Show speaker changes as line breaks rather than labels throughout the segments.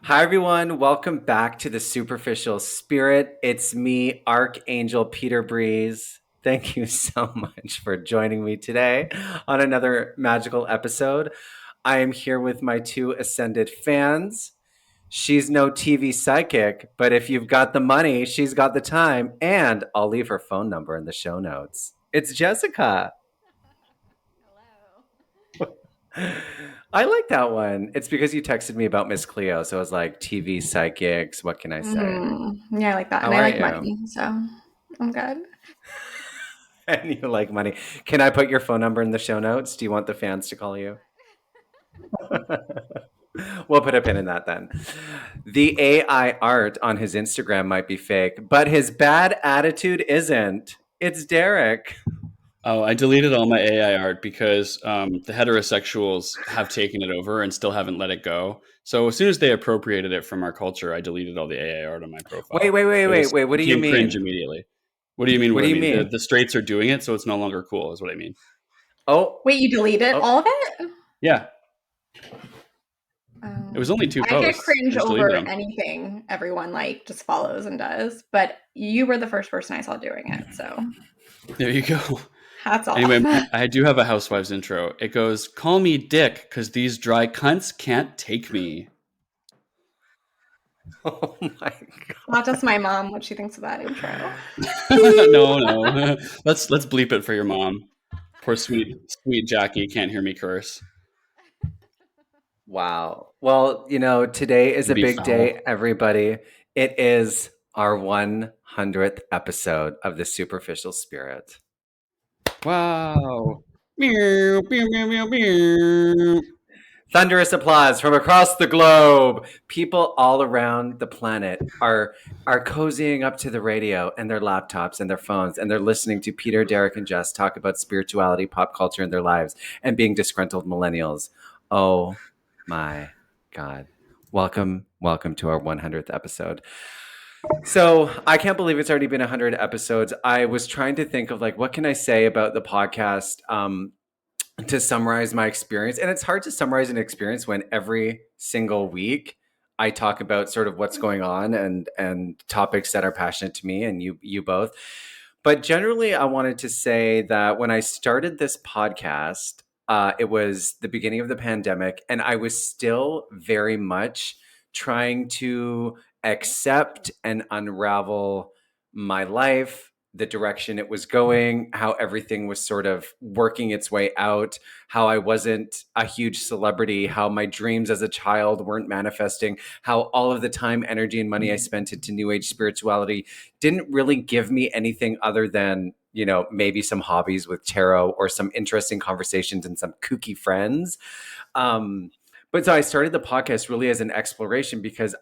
Hi, everyone. Welcome back to the Superficial Spirit. It's me, Archangel Peter Breeze. Thank you so much for joining me today on another magical episode. I am here with my two ascended fans. She's no TV psychic, but if you've got the money, she's got the time, and I'll leave her phone number in the show notes. It's Jessica.
Hello.
I like that one. It's because you texted me about Miss Cleo, so I was like, TV psychics, what can I say?
Yeah, I like that.
How
And I
are
like
you?
money, so I'm good.
And you like money. Can I put your phone number in the show notes? Do you want the fans to call you? We'll put a pin in that then. The AI art on his Instagram might be fake, but his bad attitude isn't. It's Derek.
Oh, I deleted all my AI art because the heterosexuals have taken it over and still haven't let it go. So as soon as they appropriated it from our culture, I deleted all the AI art on my
Wait,
profile.
wait, wait,
It
wait,
was
wait. What do you
became cringe
mean?
immediately. What do you mean?
What
What
do
I
you
mean? The,
mean?
the straights are doing it, so it's no longer cool. Is what I mean.
Oh,
Wait, you deleted
oh.
all of it?
Yeah, it was only two
I get
posts. I
cringe
just deleted
over
them.
anything everyone like just follows and does, but you were the first person I saw doing it, so
There you go.
hats off.
Anyway, I do have a Housewives intro. It goes, "Call me Dick, because these dry cunts can't take me."
Oh my
Not just my mom, what she thinks of that intro.
No, no. Let's bleep it for your mom. Poor sweet Jackie can't hear me curse.
Wow. Well, today is
It'd
a
be
big
foul.
day, everybody. It is our 100th episode of The Superficial Spirit.
Wow. Meow, meow, meow, meow, meow.
Thunderous applause from across the globe. People all around the planet are cozying up to the radio and their laptops and their phones, and they're listening to Peter, Derek, and Jess talk about spirituality, pop culture in their lives, and being disgruntled millennials. Oh my God. Welcome, welcome to our 100th episode. So I can't believe it's already been 100 episodes. I was trying to think of like, what can I say about the podcast? To summarize my experience. And it's hard to summarize an experience when every single week I talk about sort of what's going on and topics that are passionate to me and you both. But generally, I wanted to say that when I started this podcast, it was the beginning of the pandemic, and I was still very much trying to accept and unravel my life, the direction it was going, how everything was sort of working its way out, how I wasn't a huge celebrity, how my dreams as a child weren't manifesting, how all of the time, energy, and money I spent into New Age spirituality didn't really give me anything other than, maybe some hobbies with tarot or some interesting conversations and some kooky friends. But so I started the podcast really as an exploration because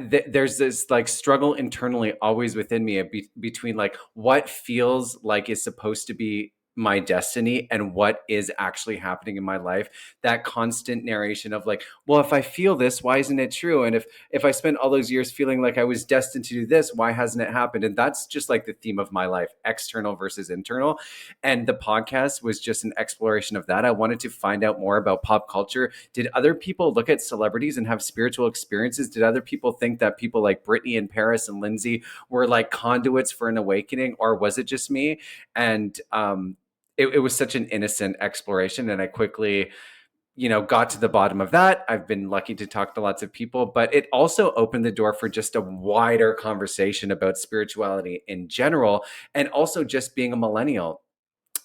there's this like struggle internally always within me between like what feels like is supposed to be my destiny and what is actually happening in my life. That constant narration of like, well, if I feel this, why isn't it true? And if I spent all those years feeling like I was destined to do this, why hasn't it happened? And that's just like the theme of my life, external versus internal. And the podcast was just an exploration of that. I wanted to find out more about pop culture. Did other people look at celebrities and have spiritual experiences? Did other people think that people like Britney and Paris and Lindsay were like conduits for an awakening, or was it just me? And it was such an innocent exploration, and I quickly got to the bottom of that. I've been lucky to talk to lots of people, but it also opened the door for just a wider conversation about spirituality in general, and also just being a millennial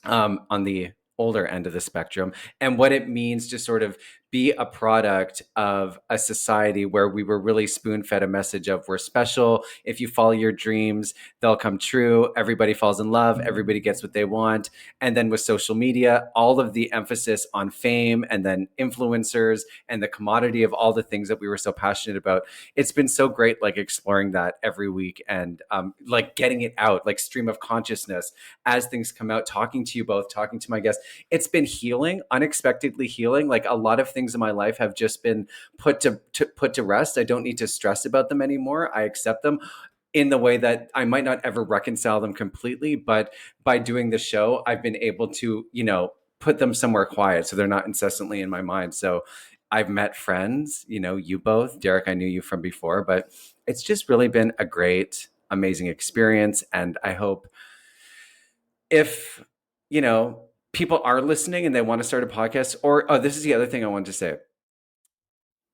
on the older end of the spectrum, and what it means to sort of be a product of a society where we were really spoon fed a message of we're special. If you follow your dreams, they'll come true. Everybody falls in love. Everybody gets what they want. And then with social media, all of the emphasis on fame and then influencers and the commodity of all the things that we were so passionate about. It's been so great, like exploring that every week and like getting it out, like stream of consciousness as things come out, talking to you both, talking to my guests. It's been healing, unexpectedly healing. Like a lot of things in my life have just been put to rest. I don't need to stress about them anymore. I accept them in the way that I might not ever reconcile them completely, but by doing the show, I've been able to, put them somewhere quiet so they're not incessantly in my mind. So I've met friends, you both. Derek, I knew you from before, but it's just really been a great, amazing experience. And I hope if, people are listening and they want to start a podcast, or, oh, this is the other thing I wanted to say.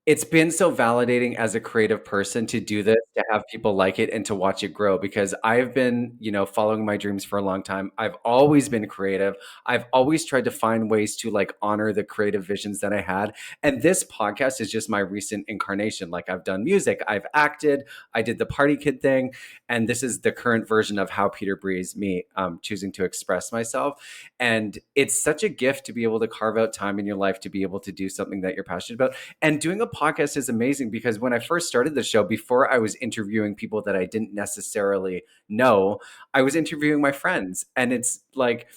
It's been so validating as a creative person to do this, to have people like it and to watch it grow, because I've been, following my dreams for a long time. I've always been creative. I've always tried to find ways to like honor the creative visions that I had. And this podcast is just my recent incarnation. Like I've done music, I've acted, I did the party kid thing. And this is the current version of how Peter breathes me, choosing to express myself. And it's such a gift to be able to carve out time in your life to be able to do something that you're passionate about. And doing a podcast is amazing, because when I first started the show, before I was interviewing people that I didn't necessarily know, I was interviewing my friends. And it's like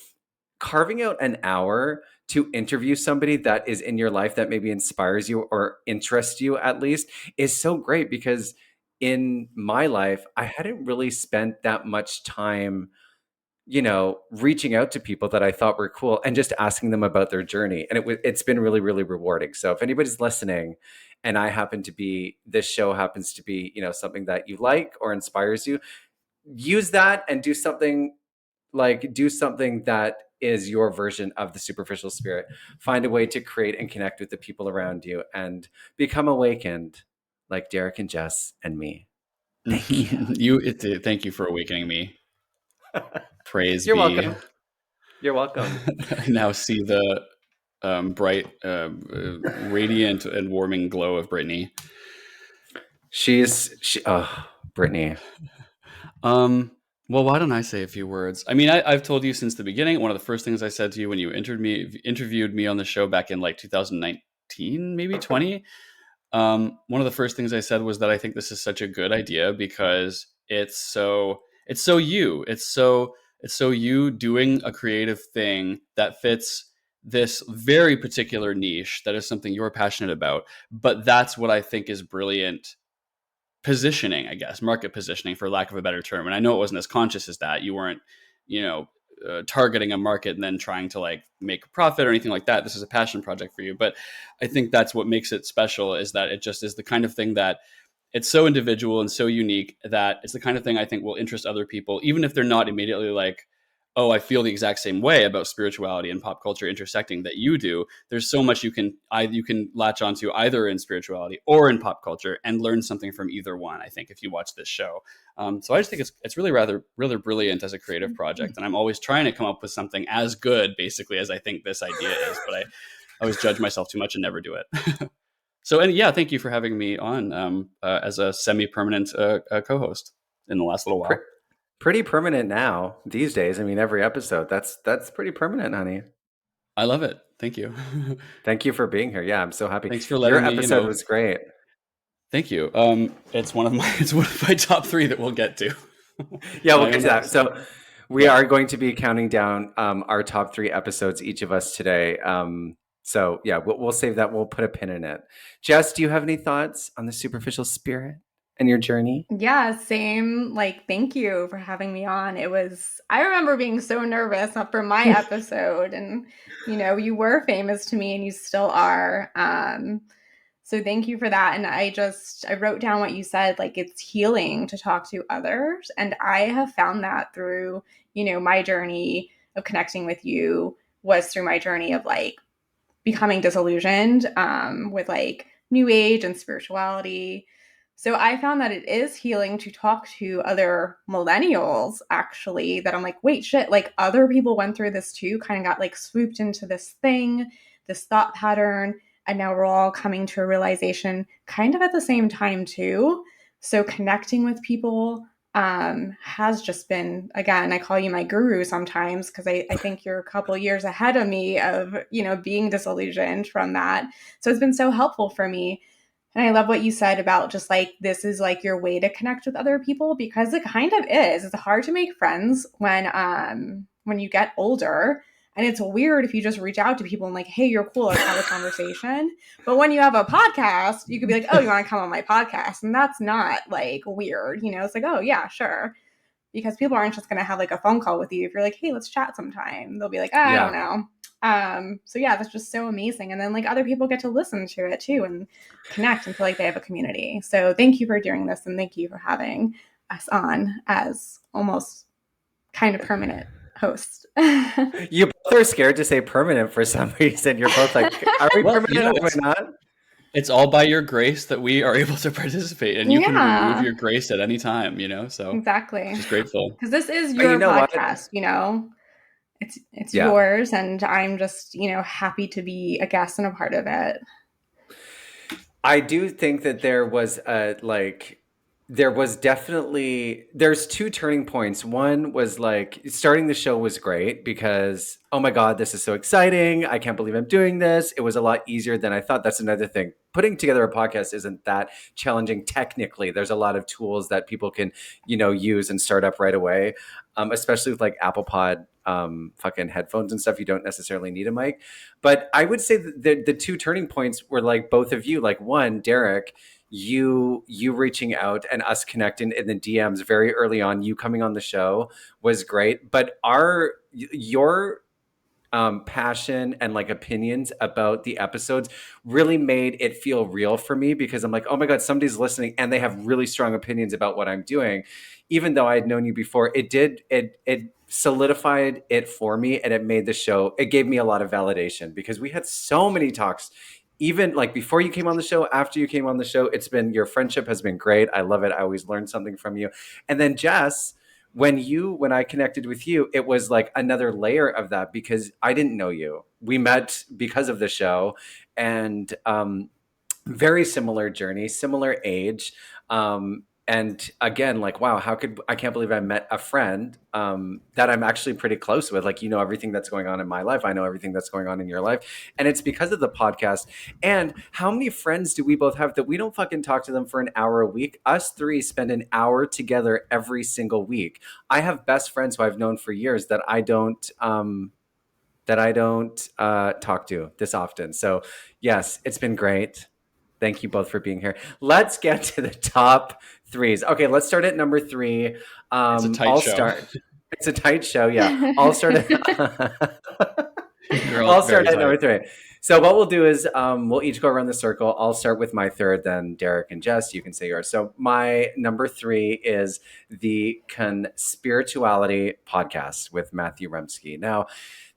carving out an hour to interview somebody that is in your life that maybe inspires you or interests you at least is so great, because in my life, I hadn't really spent that much time reaching out to people that I thought were cool and just asking them about their journey. And it's been really, really rewarding. So if anybody's listening and this show happens to be, something that you like or inspires you, use that and do something that is your version of the superficial spirit. Find a way to create and connect with the people around you and become awakened like Derek and Jess and me. Thank you.
Thank you for awakening me. Praise
You're
be.
welcome. You're welcome.
I now see the bright, radiant, and warming glow of Brittany.
Brittany.
Well, why don't I say a few words? I mean, I've told you since the beginning. One of the first things I said to you when you interviewed me on the show back in like 2019, maybe 20. One of the first things I said was that I think this is such a good idea because it's so you. It's so you doing a creative thing that fits this very particular niche that is something you're passionate about. But that's what I think is brilliant positioning, I guess, market positioning, for lack of a better term. And I know it wasn't as conscious as that. You weren't, targeting a market and then trying to like make a profit or anything like that. This is a passion project for you. But I think that's what makes it special, is that it just is the kind of thing that it's so individual and so unique that it's the kind of thing I think will interest other people, even if they're not immediately like, oh, I feel the exact same way about spirituality and pop culture intersecting that you do. There's so much you can latch onto either in spirituality or in pop culture and learn something from either one, I think, if you watch this show. So I just think it's really rather brilliant as a creative project. And I'm always trying to come up with something as good, basically, as I think this idea is. But I always judge myself too much and never do it. So, and yeah, thank you for having me on as a semi-permanent co-host in the last little while.
Pretty permanent now these days. I mean, every episode, that's pretty permanent, honey.
I love it. Thank you.
Thank you for being here. Yeah, I'm so happy.
Thanks for letting me.
Your episode was great.
Thank you. It's one of my top 3 that we'll get to.
Yeah, we'll get to that. So we are going to be counting down our top 3 episodes, each of us today. So yeah, we'll save that. We'll put a pin in it. Jess, do you have any thoughts on the superficial spirit and your journey?
Yeah, same. Like, thank you for having me on. I remember being so nervous for my episode, and you were famous to me and you still are. So thank you for that. And I wrote down what you said, like it's healing to talk to others. And I have found that through, my journey of connecting with you was through my journey of like becoming disillusioned with like new age and spirituality. So I found that it is healing to talk to other millennials, actually, that I'm like, wait, shit, like other people went through this too, kind of got like swooped into this thing, this thought pattern. And now we're all coming to a realization kind of at the same time too. So connecting with people has just been, again, I call you my guru sometimes because I think you're a couple years ahead of me of, being disillusioned from that. So it's been so helpful for me. And I love what you said about just like, this is like your way to connect with other people, because it kind of is. It's hard to make friends when you get older. And it's weird if you just reach out to people and like, hey, you're cool, let's have a conversation. But when you have a podcast, you could be like, oh, you want to come on my podcast? And that's not like weird. It's like, oh, yeah, sure. Because people aren't just going to have like a phone call with you. If you're like, hey, let's chat sometime. They'll be like, I don't know. So yeah, that's just so amazing. And then like other people get to listen to it too and connect and feel like they have a community. So thank you for doing this and thank you for having us on as almost kind of permanent host.
You both are scared to say permanent for some reason. You're both like, are we
Well,
permanent? Are we not?
it's all by your grace that we are able to participate, and you can remove
Yeah,
your grace at any time, so
exactly.
just grateful.
Because this is
But you
your
know what?
podcast, it's
Yeah.
yours, and I'm just happy to be a guest and a part of it.
I do think that there's two turning points. One was like starting the show was great because, oh my God, this is so exciting. I can't believe I'm doing this. It was a lot easier than I thought. That's another thing. Putting together a podcast isn't that challenging technically. There's a lot of tools that people can, use and start up right away. Especially with like Apple Pod fucking headphones and stuff. You don't necessarily need a mic. But I would say that the two turning points were like both of you. Like one, Derek, you reaching out and us connecting in the DMs very early on, you coming on the show was great. But your passion and like opinions about the episodes really made it feel real for me because I'm like, oh my God, somebody's listening and they have really strong opinions about what I'm doing. Even though I had known you before, it solidified it for me and it made the show, it gave me a lot of validation because we had so many talks. Even like before you came on the show, after you came on the show, your friendship has been great. I love it. I always learn something from you. And then Jess, when I connected with you, it was like another layer of that because I didn't know you. We met because of the show, and very similar journey, similar age. And again, like, wow, I can't believe I met a friend that I'm actually pretty close with. Like, everything that's going on in my life. I know everything that's going on in your life. And it's because of the podcast. And how many friends do we both have that we don't fucking talk to them for an hour a week? Us three spend an hour together every single week. I have best friends who I've known for years that I don't talk to this often. So yes, it's been great. Thank you both for being here. Let's get to the top threes. Okay, let's start at number three.
It's a tight
I'll
show.
start. It's a tight show. Yeah, I'll start at.
You're all
I'll start
very
at number
tight.
three. So what we'll do is we'll each go around the circle. I'll start with my third, then Derek and Jess, you can say yours. So my number three is the Conspirituality podcast with Matthew Remski. Now,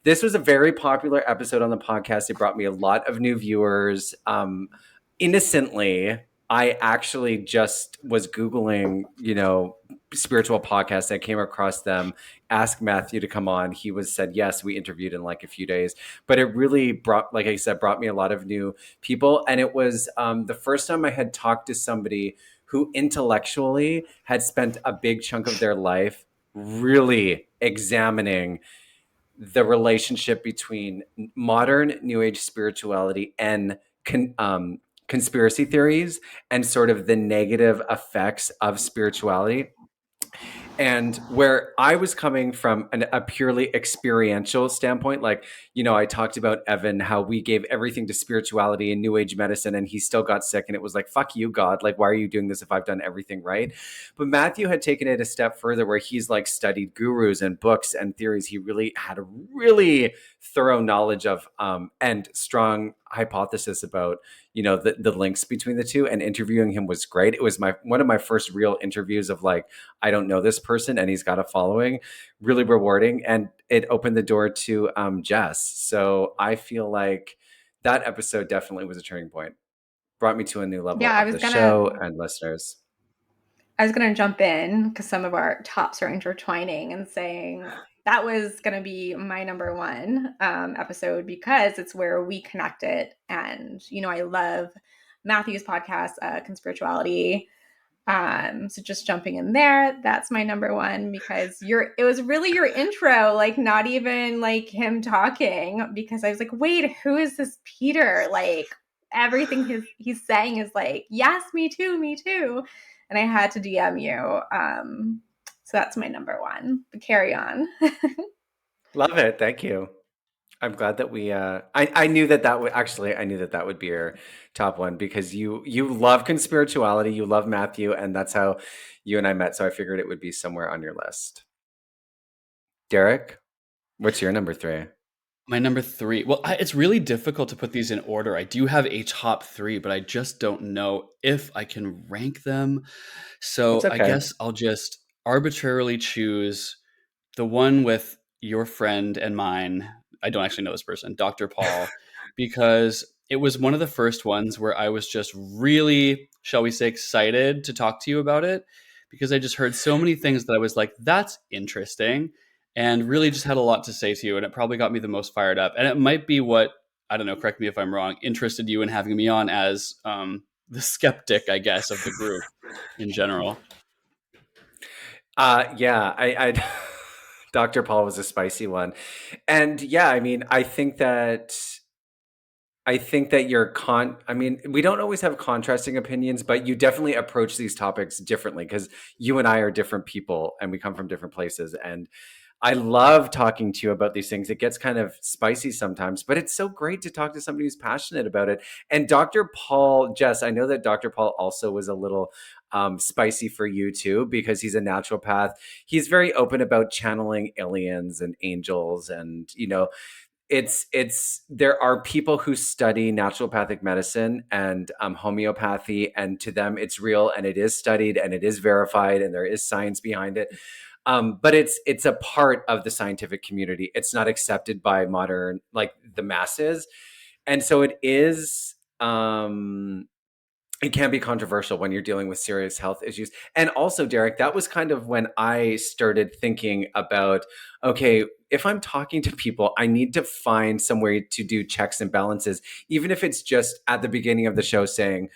this was a very popular episode on the podcast. It brought me a lot of new viewers. Innocently, I actually just was Googling, spiritual podcasts. I came across them, asked Matthew to come on. He said, yes, we interviewed in like a few days, but it really brought me a lot of new people. And it was the first time I had talked to somebody who intellectually had spent a big chunk of their life really examining the relationship between modern New Age spirituality and conspiracy theories and sort of the negative effects of spirituality. And where I was coming from a purely experiential standpoint, like, I talked about Evan, how we gave everything to spirituality and New Age medicine, and he still got sick. And it was like, fuck you, God. Like, why are you doing this if I've done everything right? But Matthew had taken it a step further where he's like studied gurus and books and theories. He really had a really thorough knowledge of and strong hypothesis about the links between the two, and interviewing him was great. It was one of my first real interviews of like, I don't know this person and he's got a following. Really rewarding, and it opened the door to Jess. So I feel like that episode definitely was a turning point, brought me to a new level
Yeah,
of the show and listeners.
I was gonna jump in because some of our tops are intertwining and saying that was gonna be my number one episode because it's where we connected. And I love Matthew's podcast, Conspirituality. So just jumping in there, that's my number one because it was really your intro, like not even like him talking, because I was like, wait, who is this Peter? Like everything he's saying is like, yes, me too, me too. And I had to DM you. So that's my number one. But carry on.
Love it. Thank you. I'm glad that we I knew I knew that would be your top one because you love conspirituality, you love Matthew, and that's how you and I met. So I figured it would be somewhere on your list. Derek, what's your number three?
My number three. Well, it's really difficult to put these in order. I do have a top three, but I just don't know if I can rank them.
It's
So I
okay.
guess I'll just arbitrarily choose the one with your friend and mine. I don't actually know this person, Dr. Paul, because it was one of the first ones where I was just really, shall we say, excited to talk to you about it because I just heard so many things that I was like, that's interesting, and really just had a lot to say to you. And it probably got me the most fired up. And it might be what, I don't know, correct me if I'm wrong, interested you in having me on as the skeptic, I guess, of the group in general.
Yeah, I Dr. Paul was a spicy one. And yeah, I mean, I think that I mean, we don't always have contrasting opinions, but you definitely approach these topics differently because you and I are different people and we come from different places. And I love talking to you about these things. It gets kind of spicy sometimes, but it's so great to talk to somebody who's passionate about it. And Dr. Paul, Jess, I know that Dr. Paul also was a little spicy for you too, because he's a naturopath. He's very open about channeling aliens and angels, and it's there are people who study naturopathic medicine and homeopathy, and to them it's real and it is studied and it is verified and there is science behind it. But it's a part of the scientific community. It's not accepted by modern, like, the masses, and so it can be controversial when you're dealing with serious health issues. And also, Derek, that was kind of when I started thinking about, okay, if I'm talking to people, I need to find some way to do checks and balances, even if it's just at the beginning of the show saying,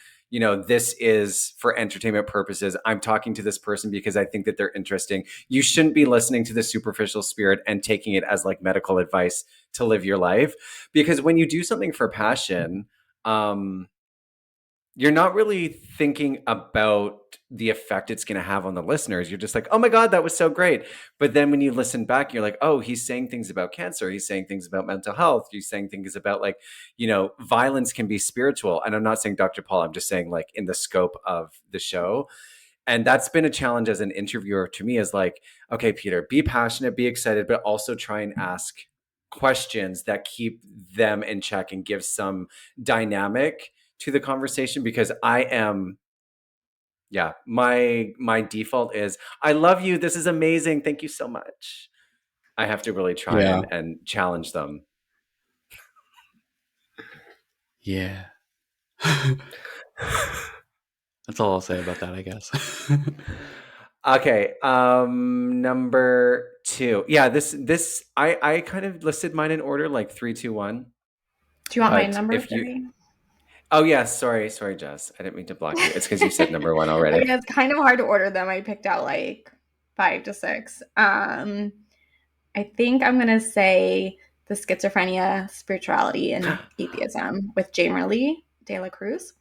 this is for entertainment purposes. I'm talking to this person because I think that they're interesting. You shouldn't be listening to the superficial spirit and taking it as like medical advice to live your life. Because when you do something for passion, um, you're not really thinking about the effect it's going to have on the listeners. You're just like, oh my God, that was so great. But then when you listen back, you're like, oh, he's saying things about cancer. He's saying things about mental health. He's saying things about, like, violence can be spiritual. And I'm not saying Dr. Paul, I'm just saying, like, in the scope of the show. And that's been a challenge as an interviewer to me, is like, okay, Peter, be passionate, be excited, but also try and ask questions that keep them in check and give some dynamic to the conversation, because I am, yeah, my default is, I love you, this is amazing, thank you so much. I have to really try
Yeah.
and challenge them.
Yeah. That's all I'll say about that, I guess.
Okay, number two. Yeah, this I kind of listed mine in order, like three, two, one.
Do you want my
But
number
if you,
three?
oh yeah, sorry, Jess, I didn't mean to block you. It's because you said number one
I
already.
mean, it's kind of hard to order them. I picked out like 5 to 6. I think I'm gonna say the schizophrenia, spirituality, and atheism with Jane Lee de la Cruz.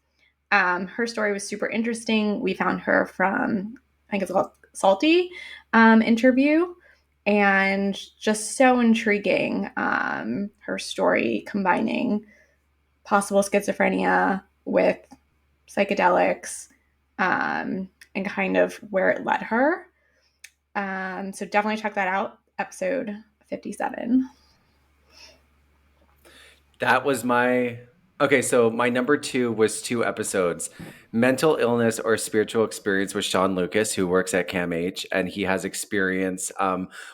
Her story was super interesting. We found her from, I think it's called Salty interview, and just so intriguing. Her story combining possible schizophrenia with psychedelics, and kind of where it led her. So definitely check that out. Episode 57.
That was my okay. So my number two was 2 episodes: mental illness or spiritual experience with Sean Lucas, who works at CAMH, and he has experience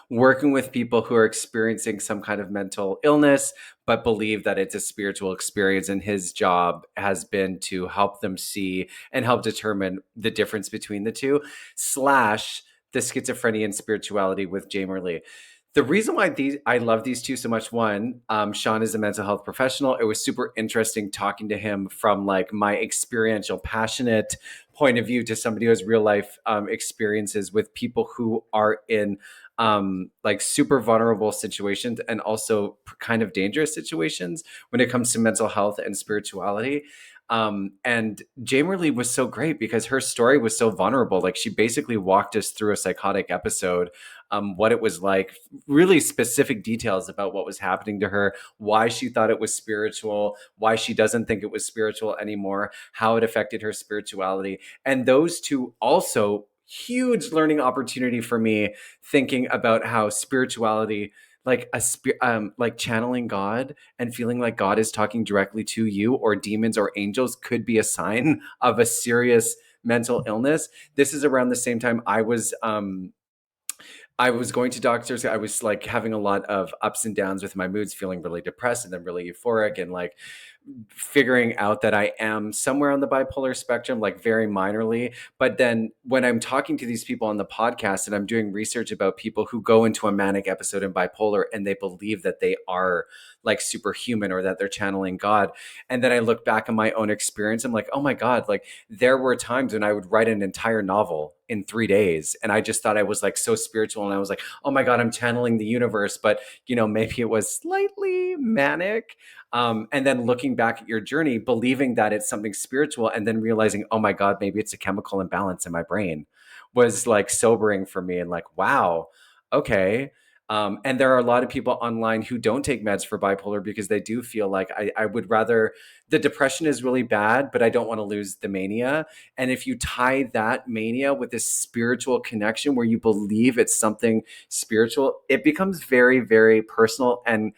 working with people who are experiencing some kind of mental illness, but believe that it's a spiritual experience. And his job has been to help them see and help determine the difference between the two, slash the schizophrenia and spirituality with Jamer Lee. The reason why I love these two so much, one, Sean is a mental health professional. It was super interesting talking to him from, like, my experiential, passionate point of view to somebody who has real life experiences with people who are in like super vulnerable situations and also kind of dangerous situations when it comes to mental health and spirituality. And Jamer Lee was so great because her story was so vulnerable. Like, she basically walked us through a psychotic episode, what it was like, really specific details about what was happening to her, why she thought it was spiritual, why she doesn't think it was spiritual anymore, how it affected her spirituality. And those two also, huge learning opportunity for me, thinking about how spirituality, like like channeling God and feeling like God is talking directly to you, or demons or angels, could be a sign of a serious mental illness. This is around the same time I was going to doctors. I was like having a lot of ups and downs with my moods, feeling really depressed and then really euphoric, and like figuring out that I am somewhere on the bipolar spectrum, like very minorly. But then when I'm talking to these people on the podcast and I'm doing research about people who go into a manic episode in bipolar and they believe that they are like superhuman or that they're channeling God. And then I look back on my own experience. I'm like, oh my God, like there were times when I would write an entire novel in 3 days. And I just thought I was like so spiritual. And I was like, oh my God, I'm channeling the universe. But, you know, maybe it was slightly manic. And then looking back at your journey, believing that it's something spiritual, and then realizing, oh my God, maybe it's a chemical imbalance in my brain, was like sobering for me. And like, wow, okay. And there are a lot of people online who don't take meds for bipolar because they do feel like I would rather, the depression is really bad, but I don't want to lose the mania. And if you tie that mania with this spiritual connection where you believe it's something spiritual, it becomes very, very personal and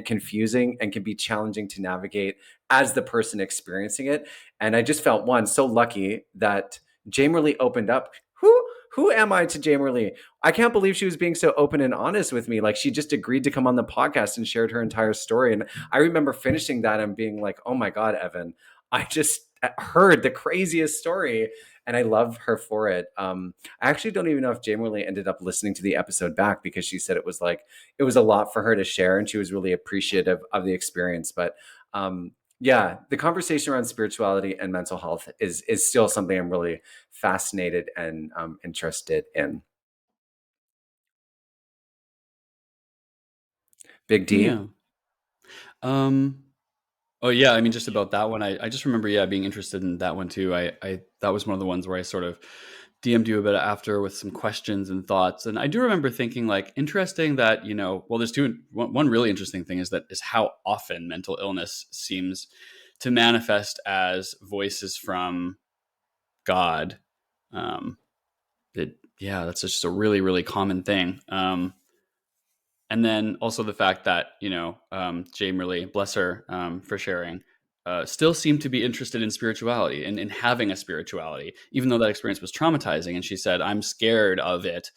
confusing, and can be challenging to navigate as the person experiencing it. And I just felt, one, so lucky that Jamerly opened up. Who am I to Jamerly? I can't believe she was being so open and honest with me. Like, she just agreed to come on the podcast and shared her entire story. And I remember finishing that and being like, oh my God, Evan, I just heard the craziest story. And I love her for it. I actually don't even know if Jamerly ended up listening to the episode back, because she said it was like, it was a lot for her to share, and she was really appreciative of the experience. But yeah, the conversation around spirituality and mental health is still something I'm really fascinated and interested in. Big D.
Yeah. Um, oh yeah, I mean, just about that one, I just remember, yeah, being interested in that one too. I that was one of the ones where I sort of DM'd you a bit after with some questions and thoughts, and I do remember thinking like, interesting that, you know, well, there's one really interesting thing is how often mental illness seems to manifest as voices from God. Um, yeah, that's just a really really common thing. And then also the fact that, you know, Jane really, bless her, for sharing, still seemed to be interested in spirituality and in having a spirituality, even though that experience was traumatizing. And she said, I'm scared of it,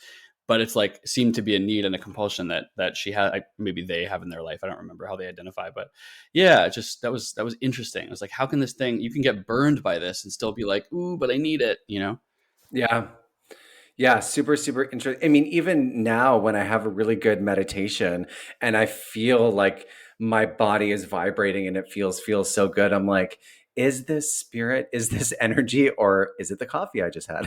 but it's like seemed to be a need and a compulsion that she had, like, maybe they have in their life. I don't remember how they identify, but yeah, just that was interesting. It was like, how can this thing, you can get burned by this and still be like, ooh, but I need it, you know?
Yeah. Yeah, super, super interesting. I mean, even now when I have a really good meditation and I feel like my body is vibrating and it feels so good, I'm like, is this spirit? Is this energy? Or is it the coffee I just had?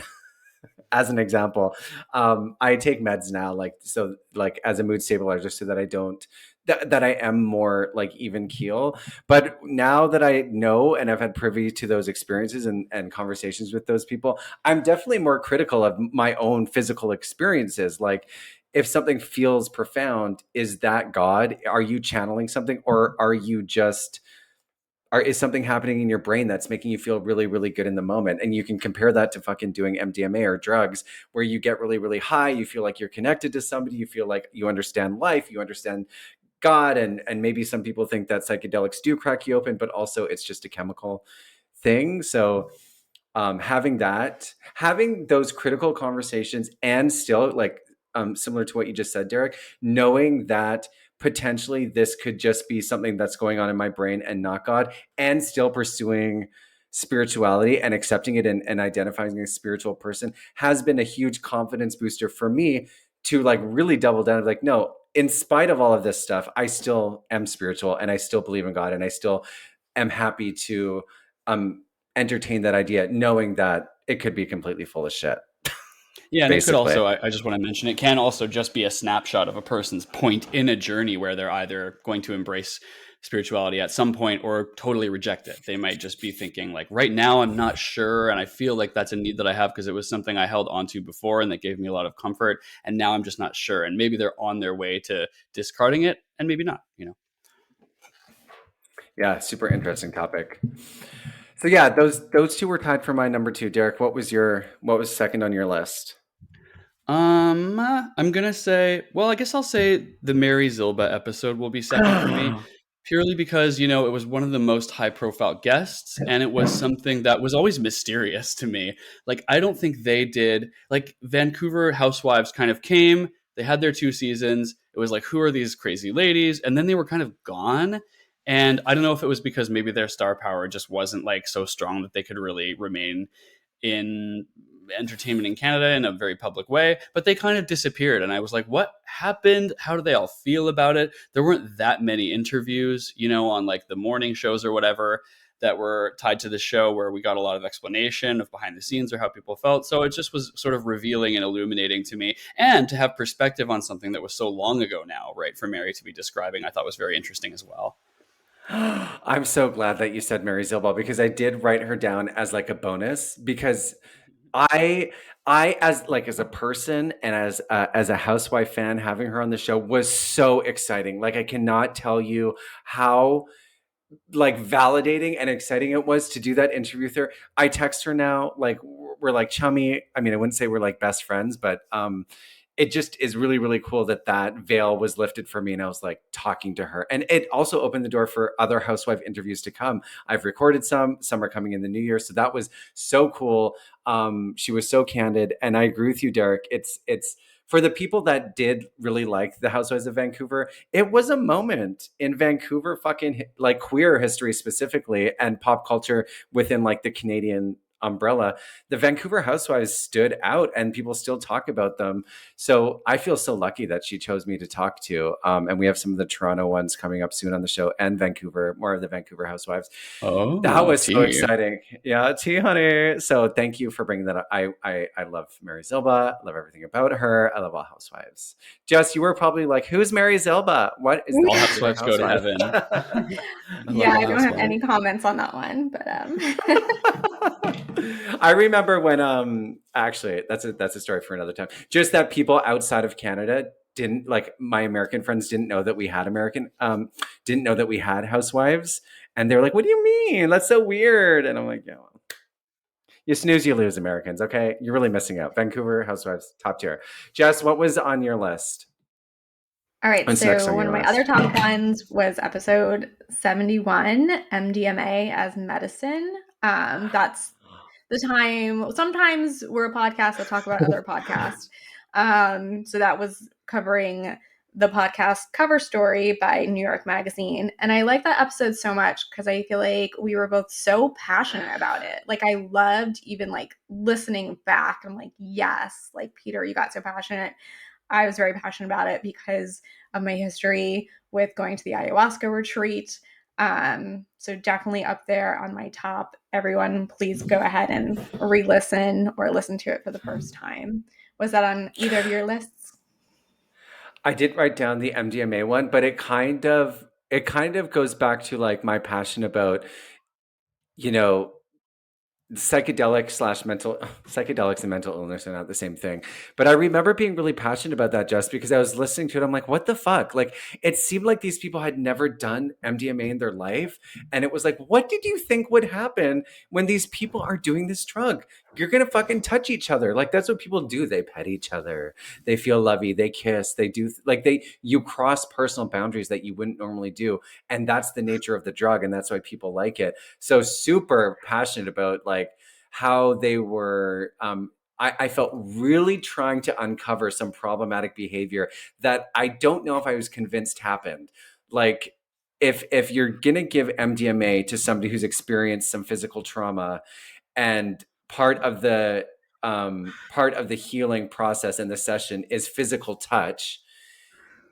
As an example, I take meds now, like, so like as a mood stabilizer, so that I don't, that I am more like even keel. But now that I know and I've had privy to those experiences and conversations with those people, I'm definitely more critical of my own physical experiences. Like, if something feels profound, is that God? Are you channeling something, or are you just, is something happening in your brain that's making you feel really, really good in the moment? And you can compare that to fucking doing MDMA or drugs, where you get really, really high. You feel like you're connected to somebody. You feel like you understand life. You understand God. And maybe some people think that psychedelics do crack you open, but also it's just a chemical thing. So having those critical conversations, and still like, similar to what you just said, Derek, knowing that potentially this could just be something that's going on in my brain and not God, and still pursuing spirituality and accepting it, and identifying as a spiritual person, has been a huge confidence booster for me, to like really double down, like, no, in spite of all of this stuff, I still am spiritual, and I still believe in God, and I still am happy to um entertain that idea, knowing that it could be completely full of shit,
Yeah, and it could
basically.
also, I just want to mention, it can also just be a snapshot of a person's point in a journey where they're either going to embrace spirituality at some point or totally reject it. They might just be thinking, like, right now, I'm not sure. And I feel like that's a need that I have because it was something I held onto before and that gave me a lot of comfort. And now I'm just not sure. And maybe they're on their way to discarding it and maybe not, you know?
Yeah, super interesting topic. So yeah, those two were tied for my number two. Derek, what was second on your list?
I'm gonna say, well, I guess I'll say the Mary Zilba episode will be second for me, purely because, you know, it was one of the most high profile guests, and it was something that was always mysterious to me. Like, I don't think they did, like, Vancouver Housewives kind of came, they had their 2 seasons. It was like, who are these crazy ladies? And then they were kind of gone. And I don't know if it was because maybe their star power just wasn't like so strong that they could really remain in entertainment in Canada in a very public way, but they kind of disappeared. And I was like, what happened? How do they all feel about it? There weren't that many interviews, you know, on like the morning shows or whatever that were tied to the show where we got a lot of explanation of behind the scenes or how people felt. So it just was sort of revealing and illuminating to me, and to have perspective on something that was so long ago now, right? For Mary to be describing, I thought was very interesting as well.
I'm so glad that you said Mary Zilbal, because I did write her down as like a bonus, because I as a person and as a housewife fan, having her on the show was so exciting. Like, I cannot tell you how like validating and exciting it was to do that interview with her. I text her now, like we're like chummy. I mean, I wouldn't say we're like best friends, but it just is really, really cool that that veil was lifted for me, and I was like talking to her. And it also opened the door for other housewife interviews to come. I've recorded some are coming in the new year. So that was so cool. She was so candid. And I agree with you, Derek. It's for the people that did really like the Housewives of Vancouver, it was a moment in Vancouver fucking like queer history specifically, and pop culture within like the Canadian umbrella. The Vancouver Housewives stood out, and people still talk about them. So I feel so lucky that she chose me to talk to. And we have some of the Toronto ones coming up soon on the show, and Vancouver, more of the Vancouver Housewives. That
Oh,
was so
tea.
exciting. Yeah, tea, honey. So thank you for bringing that up. I love Mary Zilba. I love everything about her. I love all housewives. Jess, you were probably like, who's Mary Zilba? What is the
All
Vancouver
housewives go to
housewife?
heaven. I love
Yeah,
all
I don't have
housewives.
any comments on that one, but
I remember when actually that's a story for another time. Just that people outside of Canada didn't, like, my American friends didn't know that we had didn't know that we had housewives, and they're like, "What do you mean? That's so weird." And I'm like, "Yeah, well, you snooze, you lose, Americans. Okay, you're really missing out. Vancouver housewives, top tier." Jess, what was on your list?
all right.
What's next
So
on
one
your
of my
list?
other top ones was episode 71, MDMA as medicine. That's the time. Sometimes we're a podcast that talk about other podcasts. So that was covering the podcast Cover Story by New York Magazine. And I like that episode so much because I feel like we were both so passionate about it. Like, I loved even like listening back. I'm like, yes, like, Peter, you got so passionate. I was very passionate about it because of my history with going to the ayahuasca retreat. So definitely up there on my top. Everyone, please go ahead and re-listen or listen to it for the first time. Was that on either of your lists?
I did write down the MDMA one, but it kind of goes back to like my passion about, you know, psychedelics and mental illness are not the same thing. But I remember being really passionate about that, just because I was listening to it. I'm like, what the fuck? Like, it seemed like these people had never done MDMA in their life. And it was like, what did you think would happen when these people are doing this drug? You're gonna fucking touch each other. Like, that's what people do. They pet each other, they feel lovey, they kiss, they do like you cross personal boundaries that you wouldn't normally do. And that's the nature of the drug, and that's why people like it. So super passionate about like how they were. I felt really trying to uncover some problematic behavior that I don't know if I was convinced happened. Like, if you're gonna give MDMA to somebody who's experienced some physical trauma, and part of the healing process in the session is physical touch,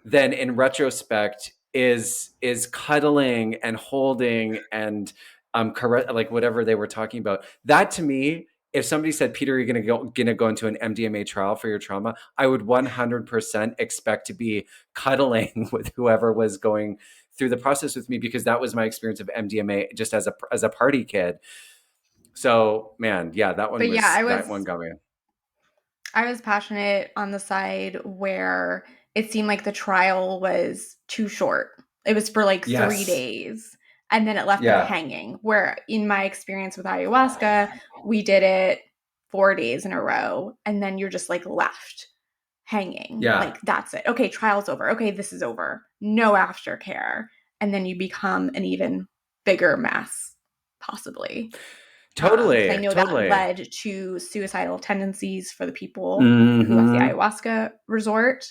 then in retrospect is cuddling and holding and like whatever they were talking about. That to me, if somebody said, Peter, you're gonna go into an MDMA trial for your trauma, I would 100% expect to be cuddling with whoever was going through the process with me, because that was my experience of MDMA just as a party kid. So man, yeah,
But yeah,
that one got me.
I was passionate on the side where it seemed like the trial was too short. It was for like three
Yes.
days, and then it left them
Yeah.
hanging. Where in my experience with ayahuasca, we did it 4 days in a row, and then you're just like left. hanging.
Yeah.
Like, that's it. Okay, trial's over. Okay, this is over. No aftercare. And then you become an even bigger mess, possibly. Because I
Totally.
know that
Totally.
led to suicidal tendencies for the people who left the
Mm-hmm.
ayahuasca resort.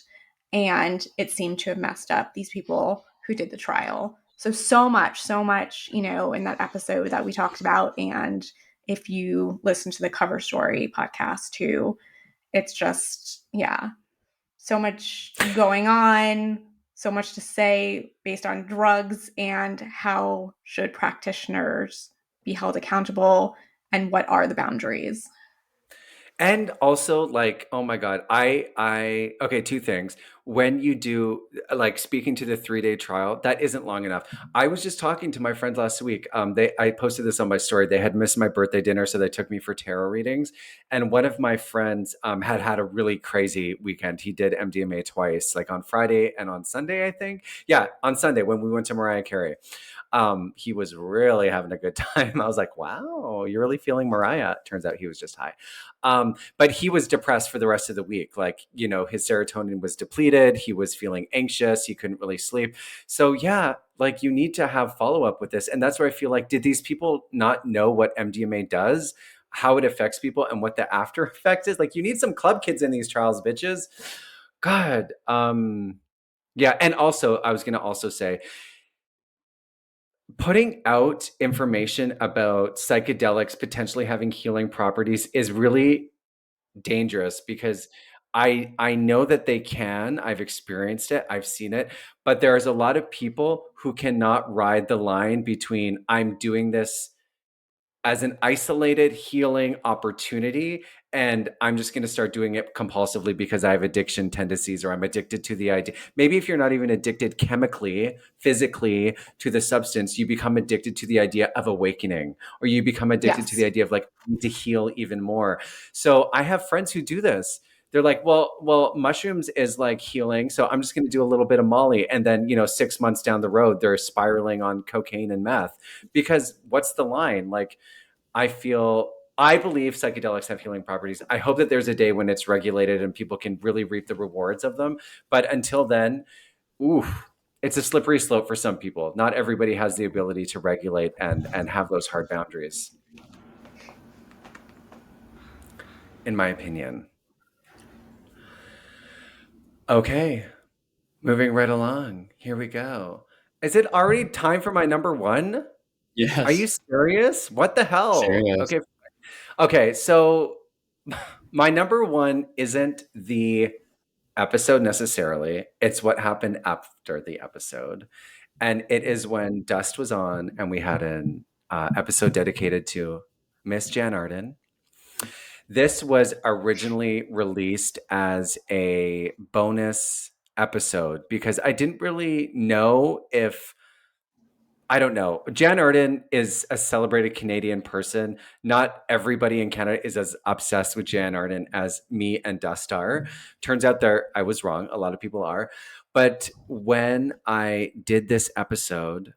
And it seemed to have messed up these people who did the trial. So much, you know, in that episode that we talked about. And if you listen to the Cover Story podcast too, it's just, yeah, so much going on, so much to say based on drugs and how should practitioners be held accountable and what are the boundaries.
And also, like, oh my God, okay, two things. When you do, like, speaking to the 3-day trial, that isn't long enough. I was just talking to my friends last week. I posted this on my story. They had missed my birthday dinner, so they took me for tarot readings. And one of my friends had a really crazy weekend. He did MDMA twice, like on Friday and on Sunday, I think. Yeah, on Sunday when we went to Mariah Carey. He was really having a good time. I was like, wow, you're really feeling Mariah. Turns out he was just high. But he was depressed for the rest of the week. Like, you know, his serotonin was depleted. He was feeling anxious. He couldn't really sleep. So yeah, like you need to have follow up with this. And that's where I feel like, did these people not know what MDMA does, how it affects people, and what the after effect is? Like, you need some club kids in these trials, bitches. God. Yeah. And also, I was going to also say, putting out information about psychedelics potentially having healing properties is really dangerous, because I know that they can. I've experienced it. I've seen it. But there's a lot of people who cannot ride the line between I'm doing this as an isolated healing opportunity, and I'm just going to start doing it compulsively because I have addiction tendencies, or I'm addicted to the idea. Maybe if you're not even addicted chemically, physically to the substance, you become addicted to the idea of awakening, or you become addicted to
Yes.
the idea of like, I need to heal even more. So I have friends who do this. They're like, well, mushrooms is like healing, so I'm just going to do a little bit of Molly, and then 6 months down the road, they're spiraling on cocaine and meth. Because what's the line? Like, I believe psychedelics have healing properties. I hope that there's a day when it's regulated and people can really reap the rewards of them. But until then, oof, it's a slippery slope for some people. Not everybody has the ability to regulate and have those hard boundaries, in my opinion. Okay, moving right along. Here we go. Is it already time for my number one? Are you
Yes.
serious? What the hell?
Serious.
Okay. Okay, so my number one isn't the episode necessarily. It's what happened after the episode. And it is when Dust was on and we had an episode dedicated to Miss Jan Arden. This was originally released as a bonus episode because I didn't really know if I don't know. Jan Arden is a celebrated Canadian person. Not everybody in Canada is as obsessed with Jan Arden as me and Dust are. Turns out there I was wrong. A lot of people are. But when I did this episode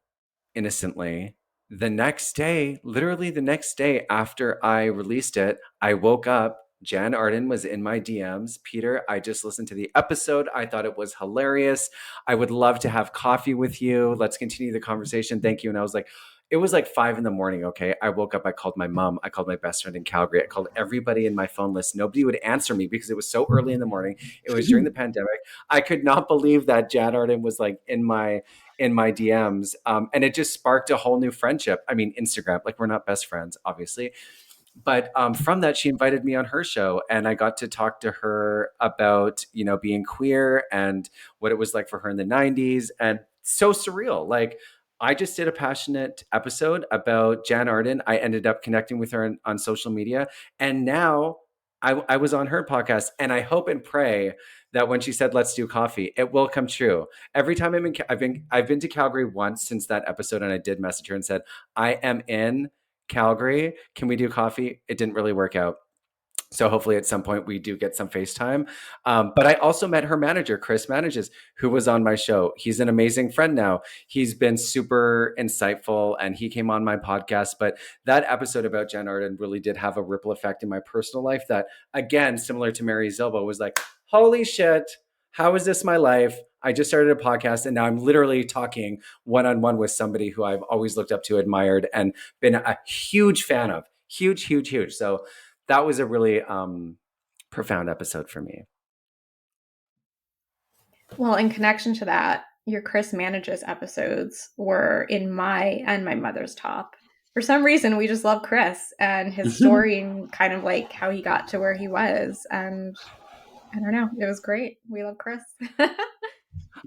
innocently, the next day, literally the next day after I released it, I woke up. Jan Arden was in my DMs. Peter, I just listened to the episode. I thought it was hilarious. I would love to have coffee with you. Let's continue the conversation. Thank you. And I was like, it was like 5 a.m. Okay. I woke up. I called my mom. I called my best friend in Calgary. I called everybody in my phone list. Nobody would answer me because it was so early in the morning. It was during the pandemic. I could not believe that Jan Arden was like in my DMs. And it just sparked a whole new friendship. I mean, Instagram, like we're not best friends, obviously. But from that, she invited me on her show, and I got to talk to her about, being queer and what it was like for her in the 90s. And so surreal. Like, I just did a passionate episode about Jan Arden. I ended up connecting with her on social media. And now I was on her podcast, and I hope and pray that when she said, let's do coffee, it will come true. Every time I've been to Calgary once since that episode, and I did message her and said, I am in Calgary. Can we do coffee? It didn't really work out. So hopefully at some point we do get some FaceTime. But I also met her manager, Chris Manages, who was on my show. He's an amazing friend now. He's been super insightful and he came on my podcast. But that episode about Jan Arden really did have a ripple effect in my personal life that, again, similar to Mary Zilba, was like, holy shit, how is this my life? I just started a podcast and now I'm literally talking one-on-one with somebody who I've always looked up to, admired, and been a huge fan of. Huge, huge, huge. So that was a really profound episode for me.
Well, in connection to that, your Chris Manages episodes were in my and my mother's top. For some reason, we just love Chris and his story and kind of like how he got to where he was. And I don't know, it was great. We love Chris.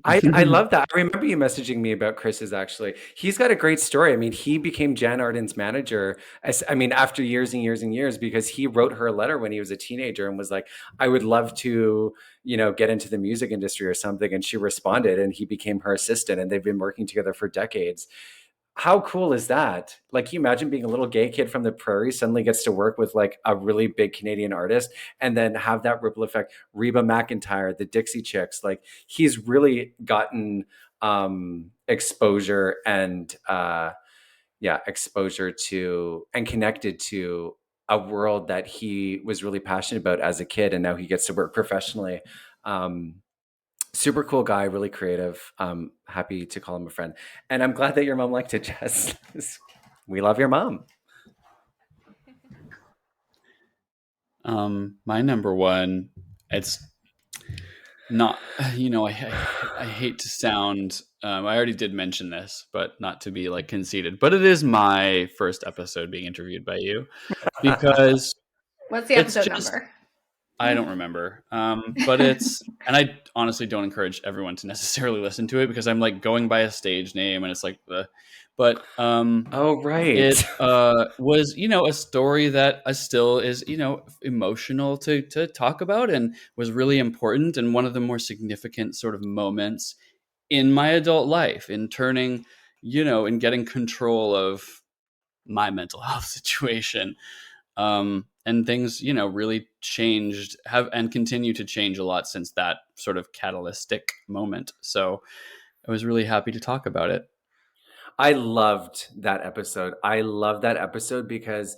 I love that. I remember you messaging me about Chris's actually. He's got a great story. I mean, he became Jan Arden's manager, after years and years and years, because he wrote her a letter when he was a teenager and was like, I would love to, get into the music industry or something. And she responded and he became her assistant and they've been working together for decades. How cool is that? Like, can you imagine being a little gay kid from the prairie suddenly gets to work with like a really big Canadian artist and then have that ripple effect? Reba McEntire, the Dixie Chicks, like he's really gotten exposure and exposure to and connected to a world that he was really passionate about as a kid, and now he gets to work professionally. Super cool guy, really creative. Happy to call him a friend. And I'm glad that your mom liked it, Jess. We love your mom.
My number one, it's not, I hate to sound, I already did mention this, but not to be like conceited, but it is my first episode being interviewed by you because
What's the
it's
episode
just,
number?
I don't remember. But it's, and I honestly don't encourage everyone to necessarily listen to it because I'm like going by a stage name and it's like but
Oh, right.
it was, a story that still is, emotional to talk about and was really important and one of the more significant sort of moments in my adult life in turning, in getting control of my mental health situation. And things, really changed, have and continue to change a lot since that sort of catalytic moment. So I was really happy to talk about it.
I loved that episode. I love that episode because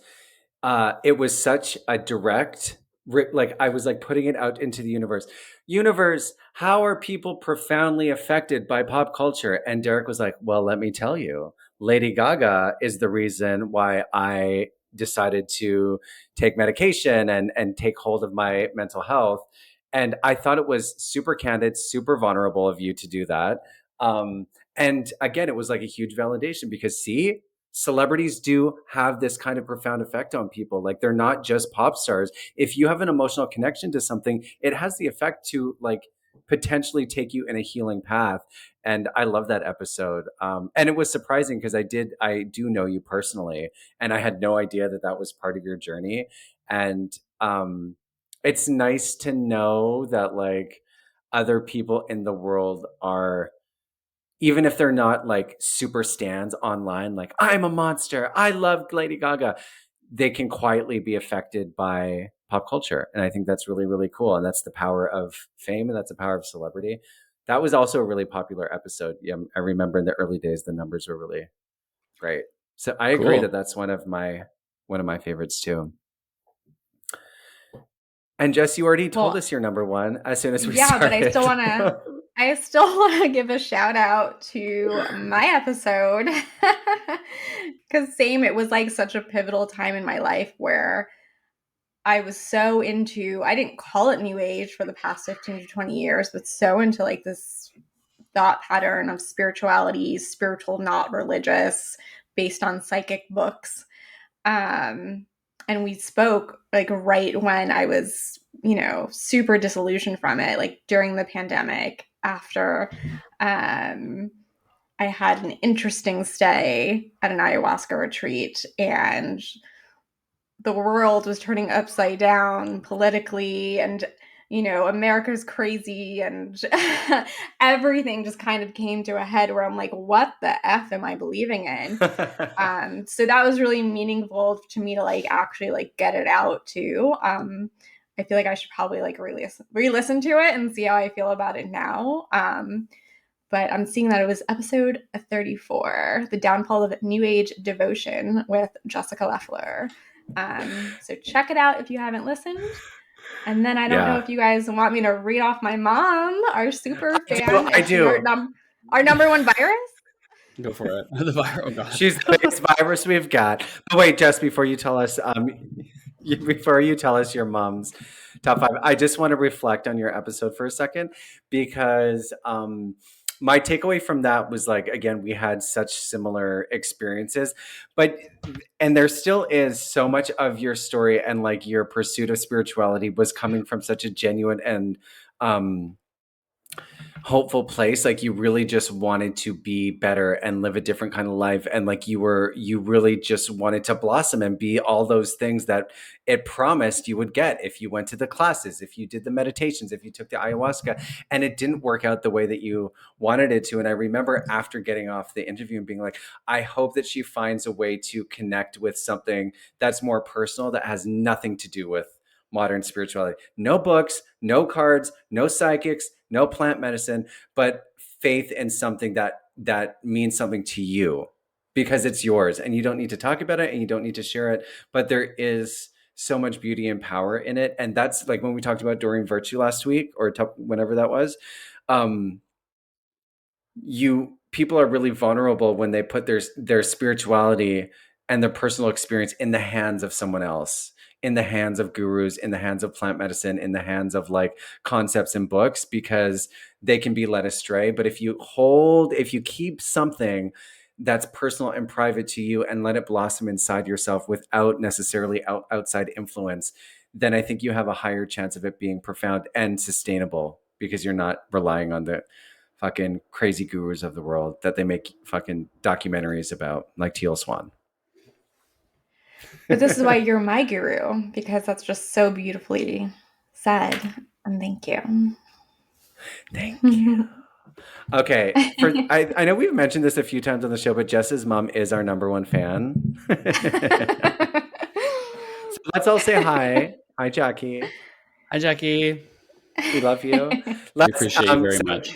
it was such a direct, like I was like putting it out into the universe. Universe, how are people profoundly affected by pop culture? And Derek was like, well, let me tell you, Lady Gaga is the reason why I decided to take medication and take hold of my mental health. And I thought it was super candid, super vulnerable of you to do that. Um, and again, it was like a huge validation because see, celebrities do have this kind of profound effect on people. Like they're not just pop stars. If you have an emotional connection to something, it has the effect to like potentially take you in a healing path. And I love that episode. And it was surprising because I do know you personally, and I had no idea that that was part of your journey. And it's nice to know that like other people in the world are, even if they're not like super stands online, like I'm a monster, I love Lady Gaga, they can quietly be affected by pop culture. And I think that's really, really cool. And that's the power of fame and that's the power of celebrity. That was also a really popular episode. Yeah, I remember in the early days, the numbers were really great. So I agree that
Cool.
that's one of my favorites too. And Jess, you already told
Well,
us your number one as soon as we
yeah, but
started.
I still want to give a shout out to my episode because same, it was like such a pivotal time in my life where I was so into, I didn't call it new age for the past 15 to 20 years, but so into like this thought pattern of spirituality, spiritual, not religious, based on psychic books. And we spoke like right when I was, super disillusioned from it, like during the pandemic after I had an interesting stay at an ayahuasca retreat and the world was turning upside down politically and America's crazy and everything just kind of came to a head where I'm like, what the F am I believing in? So that was really meaningful to me to like actually like get it out too. I feel like I should probably like re-listen to it and see how I feel about it now. But I'm seeing that it was episode 34, The Downfall of New Age Devotion with Jessica Leffler. So check it out if you haven't listened. And then I don't know
Yeah.
if you guys want me to read off my mom, our super fan.
I
Is she
do.
our number one virus?
Go for it. The viral. Oh God.
She's the biggest virus we've got. But wait, Jess, before you tell us, before you tell us your mom's top five, I just want to reflect on your episode for a second because my takeaway from that was like, again, we had such similar experiences, but and there still is so much of your story and like your pursuit of spirituality was coming from such a genuine and um hopeful place. Like you really just wanted to be better and live a different kind of life, and like you really just wanted to blossom and be all those things that it promised you would get if you went to the classes, if you did the meditations, if you took the ayahuasca. And it didn't work out the way that you wanted it to. And I remember after getting off the interview and being like, I hope that she finds a way to connect with something that's more personal, that has nothing to do with modern spirituality. No books, no cards, no psychics, no plant medicine, but faith in something that means something to you because it's yours, and you don't need to talk about it and you don't need to share it, but there is so much beauty and power in it. And that's like when we talked about Doreen Virtue last week or whenever that was. um you people are really vulnerable when they put their spirituality and their personal experience in the hands of someone else, in the hands of gurus, in the hands of plant medicine, in the hands of like concepts and books, because they can be led astray. But if you keep something that's personal and private to you and let it blossom inside yourself without necessarily outside influence, then I think you have a higher chance of it being profound and sustainable, because you're not relying on the fucking crazy gurus of the world that they make fucking documentaries about, like Teal Swan.
But this is why you're my guru, because that's just so beautifully said. And thank you.
Thank you. Okay. I know we've mentioned this a few times on the show, but Jess's mom is our number one fan. So let's all say hi. Hi, Jackie.
Hi, Jackie.
We love you.
We
Let's
appreciate you very
so
much.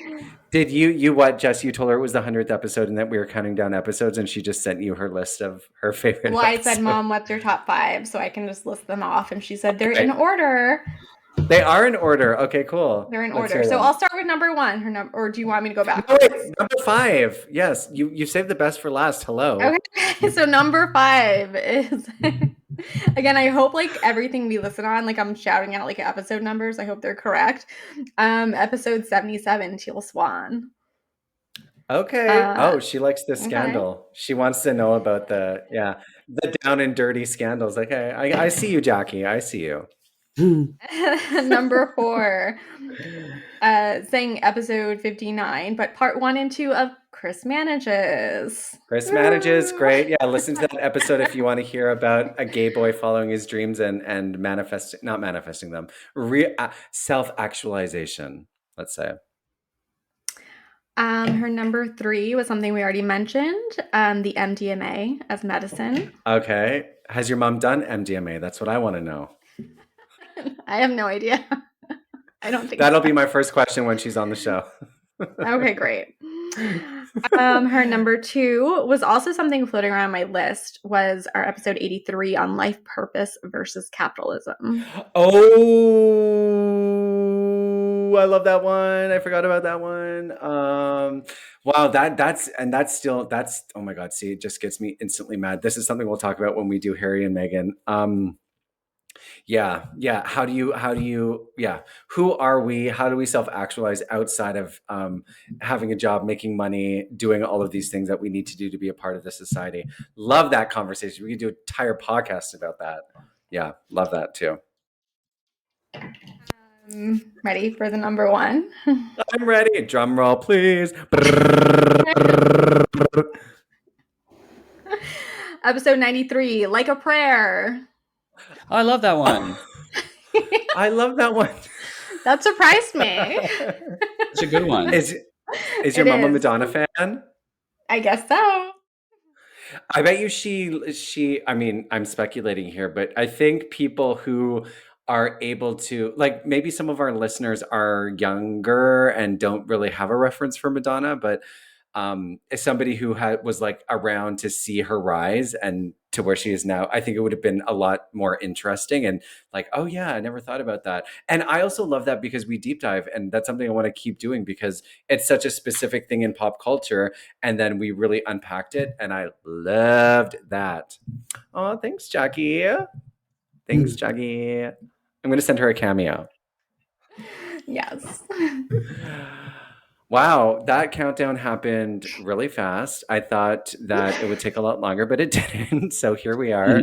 did you what, Jess? You told her it was the 100th episode and that we were counting down episodes, and she just sent you her list of her favorite
Well, I
episodes.
said, Mom, what's your top five? So I can just list them off. And she said, they're
Okay.
in order.
They are in order. Okay, cool.
They're in
Let's
order.
hear
So
them.
I'll start with number one. Or do you want me to go back?
No, wait, number five. Yes, you saved the best for last. Hello.
Okay. So number five is again, I hope like everything we listen on, like I'm shouting out like episode numbers. I hope they're correct. Episode 77, Teal Swan.
Okay. She likes the
okay.
scandal. She wants to know about the down and dirty scandals. Okay, I see you, Jackie. I see you.
Number four, saying episode 59, but part 1 and 2 of Chris Manages.
Chris Manages, great. Yeah, listen to that episode if you want to hear about a gay boy following his dreams and not manifesting them, self-actualization, let's say.
Her number 3 was something we already mentioned, the MDMA as medicine.
Okay. Has your mom done MDMA? That's what I want to know.
I have no idea. I don't think
that'll be my first question when she's on the show.
Okay, great. Her number 2 was also something floating around my list, was our episode 83 on life purpose versus capitalism.
Oh, I love that one. I forgot about that one. Wow, that's oh my God. See, it just gets me instantly mad. This is something we'll talk about when we do Harry and Meghan. Yeah. How do you, who are we? How do we self-actualize outside of having a job, making money, doing all of these things that we need to do to be a part of the society? Love that conversation. We could do an entire podcast about that. Yeah, love that too.
Ready for the number 1?
I'm ready. Drum roll, please.
Episode 93, Like a Prayer.
Oh, I love that one.
I love that one.
That surprised me.
It's a good one.
Is your mom a Madonna fan?
I guess so.
I bet you she, I mean, I'm speculating here, but I think people who are able to, like, maybe some of our listeners are younger and don't really have a reference for Madonna, but as somebody who was like around to see her rise and to where she is now, I think it would have been a lot more interesting and like, oh yeah, I never thought about that. And I also love that because we deep dive, and that's something I want to keep doing because it's such a specific thing in pop culture. And then we really unpacked it, and I loved that. Oh, thanks, Jackie. Thanks, Jackie. I'm going to send her a cameo.
Yes.
Wow, that countdown happened really fast. I thought that it would take a lot longer, but it didn't. So here we are.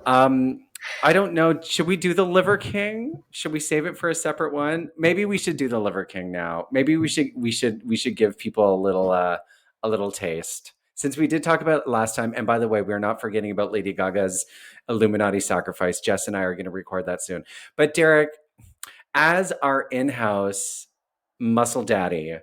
I don't know. Should we do the Liver King? Should we save it for a separate one? Maybe we should do the Liver King now. Maybe we should give people a little taste. Since we did talk about it last time, and by the way, we're not forgetting about Lady Gaga's Illuminati sacrifice. Jess and I are going to record that soon. But Derek, as our in-house muscle daddy,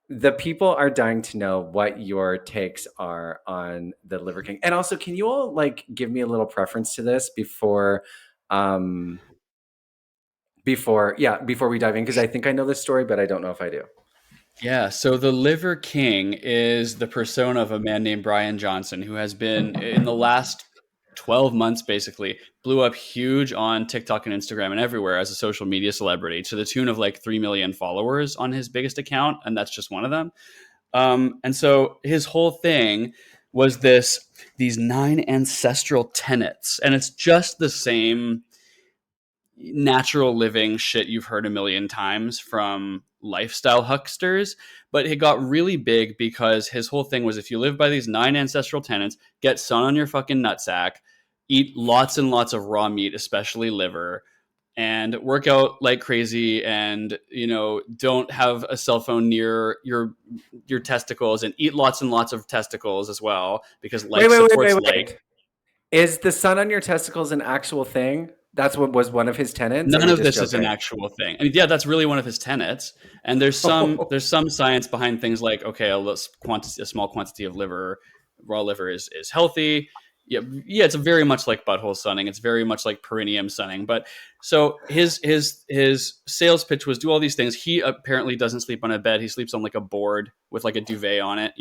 the people are dying to know what your takes are on the Liver King. And also, can you all like give me a little preference to this before we dive in? Because I think I know this story, but I don't know if I do.
Yeah, so the Liver King is the persona of a man named Brian Johnson, who has been in the last 12 months basically blew up huge on TikTok and Instagram and everywhere as a social media celebrity to the tune of like 3 million followers on his biggest account, and that's just one of them. And so his whole thing was these 9 ancestral tenets, and it's just the same natural living shit you've heard a million times from lifestyle hucksters, but it got really big because his whole thing was if you live by these 9 ancestral tenets, get sun on your fucking nutsack, eat lots and lots of raw meat, especially liver, and work out like crazy, and don't have a cell phone near your testicles, and eat lots and lots of testicles as well because like supports like.
Is the sun on your testicles an actual thing? That's what was one of his tenets.
None of this is an actual thing. I mean, yeah, that's really one of his tenets. And there's some science behind things like, okay, a small quantity of raw liver is healthy. Yeah, it's very much like butthole sunning. It's very much like perineum sunning. But so his sales pitch was do all these things. He apparently doesn't sleep on a bed. He sleeps on like a board with like a duvet on it,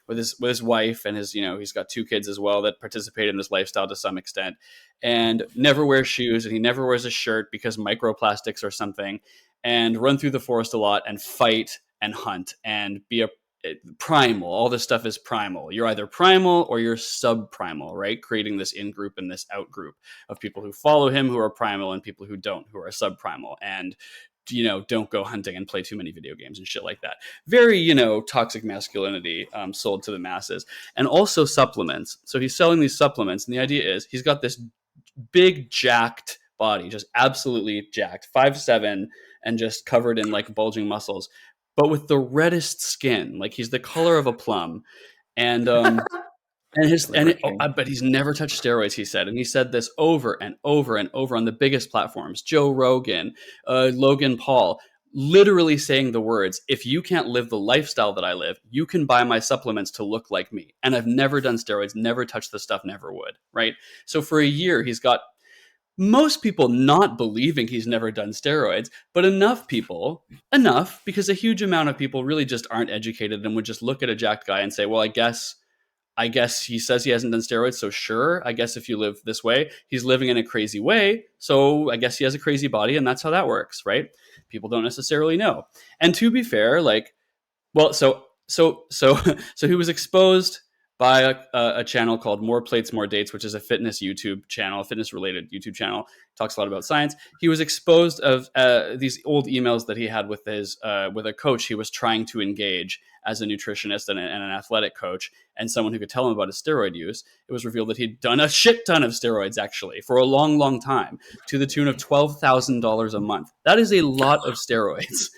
with his wife and his, he's got 2 kids as well that participate in this lifestyle to some extent, and never wears shoes, and he never wears a shirt because microplastics or something, and run through the forest a lot and fight and hunt and be a primal. All this stuff is primal. You're either primal or you're subprimal, right? Creating this in-group and this out-group of people who follow him who are primal and people who don't, who are subprimal, and don't go hunting and play too many video games and shit like that. Very, toxic masculinity sold to the masses. And also supplements. So he's selling these supplements, and the idea is he's got this big jacked body, just absolutely jacked, 5'7", and just covered in like bulging muscles, but with the reddest skin, like he's the color of a plum. And but he's never touched steroids, he said. And he said this over and over and over on the biggest platforms, Joe Rogan, Logan Paul, literally saying the words, if you can't live the lifestyle that I live, you can buy my supplements to look like me. And I've never done steroids, never touched the stuff, never would, right? So for a year, he's got most people not believing he's never done steroids, but enough because a huge amount of people really just aren't educated and would just look at a jacked guy and say, well, I guess he says he hasn't done steroids, so sure, I guess if you live this way, he's living in a crazy way, so I guess he has a crazy body, and that's how that works, right? People don't necessarily know. And to be fair, so he was exposed by a channel called More Plates, More Dates, which is a fitness YouTube channel, a fitness-related YouTube channel. Talks a lot about science. He was exposed of these old emails that he had with a coach he was trying to engage as a nutritionist and an athletic coach, and someone who could tell him about his steroid use. It was revealed that he'd done a shit ton of steroids, actually, for a long, long time, to the tune of $12,000 a month. That is a lot of steroids.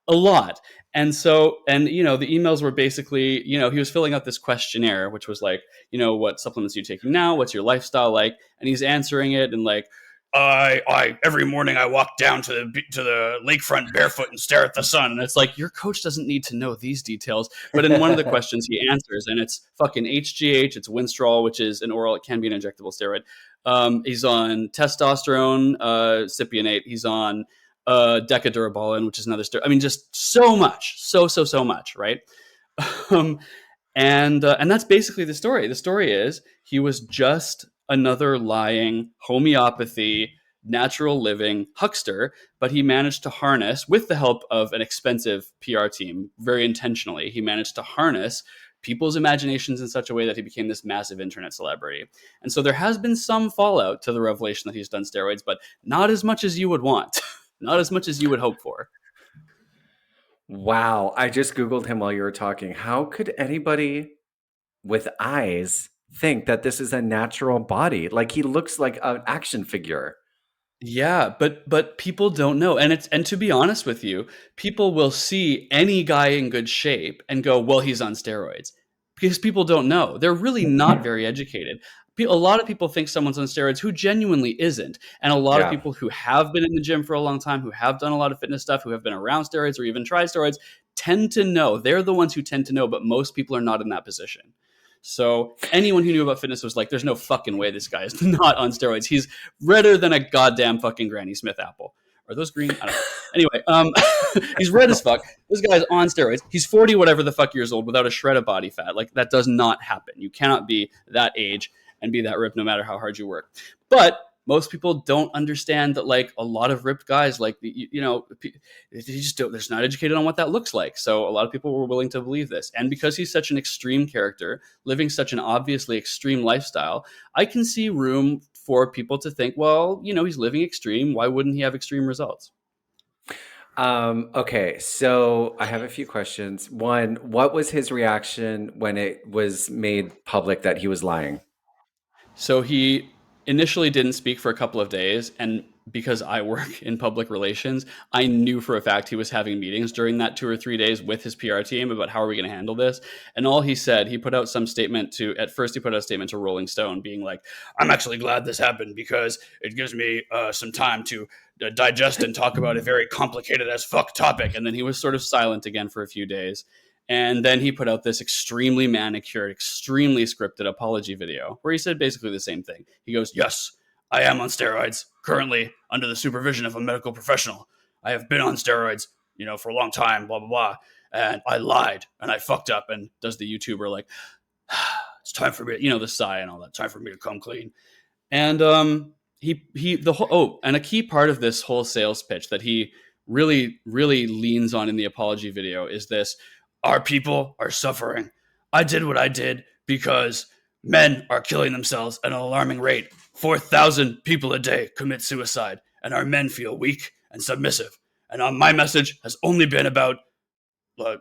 A lot. And so, the emails were basically, he was filling out this questionnaire, which was like, what supplements are you taking now? What's your lifestyle like? And he's answering it and like, I every morning I walk down to the lakefront barefoot and stare at the sun. And it's like, your coach doesn't need to know these details. But in one of the questions he answers, and it's fucking HGH, it's Winstrol, which is an oral, it can be an injectable steroid. He's on testosterone, cypionate. He's on Decadurabolin, which is another steroid. I mean, just so much, so much, right? Um, and that's basically the story. The story is he was just another lying homeopathy, natural living huckster, but he managed to harness, with the help of an expensive PR team, very intentionally, he managed to harness people's imaginations in such a way that he became this massive internet celebrity. And so there has been some fallout to the revelation that he's done steroids, but not as much as you would want, not as much as you would hope for.
Wow. I just Googled him while you were talking. How could anybody with eyes think that this is a natural body? Like he looks like an action figure.
Yeah, but people don't know. And to be honest with you, people will see any guy in good shape and go, "Well, he's on steroids." Because people don't know. They're really not very educated. A lot of people think someone's on steroids who genuinely isn't. And a lot of
Yeah.
people who have been in the gym for a long time, who have done a lot of fitness stuff, who have been around steroids or even tried steroids, tend to know. They're the ones who tend to know, but most people are not in that position. So anyone who knew about fitness was like, there's no fucking way this guy is not on steroids. He's redder than a goddamn fucking Granny Smith apple. Are those green? I don't know. Anyway, he's red as fuck. This guy's on steroids. He's 40 whatever the fuck years old without a shred of body fat. Like, that does not happen. You cannot be that age and be that ripped no matter how hard you work. But most people don't understand that, like, a lot of ripped guys, like, you know, they just don't, they're just not educated on what that looks like. So a lot of people were willing to believe this. And because he's such an extreme character, living such an obviously extreme lifestyle, I can see room for people to think, well, you know, he's living extreme. Why wouldn't he have extreme results?
Okay, so I have a few questions. One, what was his reaction when it was made public that he was lying?
So he initially didn't speak for a couple of days. And because I work in public relations, I knew for a fact he was having meetings during that 2 or 3 days with his PR team about how are we going to handle this. And all he said, he put out some statement to, at first he put out a statement to Rolling Stone being like, "I'm actually glad this happened because it gives me some time to digest and talk about a very complicated as fuck topic." And then he was sort of silent again for a few days. And then he put out this extremely manicured, extremely scripted apology video where he said basically the same thing. He goes, "Yes, I am on steroids, currently under the supervision of a medical professional. I have been on steroids, you know, for a long time, blah, blah, blah. And I lied and I fucked up." And does the YouTuber like, "It's time for me," you know, the sigh and all that, "time for me to come clean." And the whole, oh, and a key part of this whole sales pitch that he really leans on in the apology video is this: "Our people are suffering. I did what I did because men are killing themselves at an alarming rate. 4,000 people a day commit suicide, and our men feel weak and submissive. And my message has only been about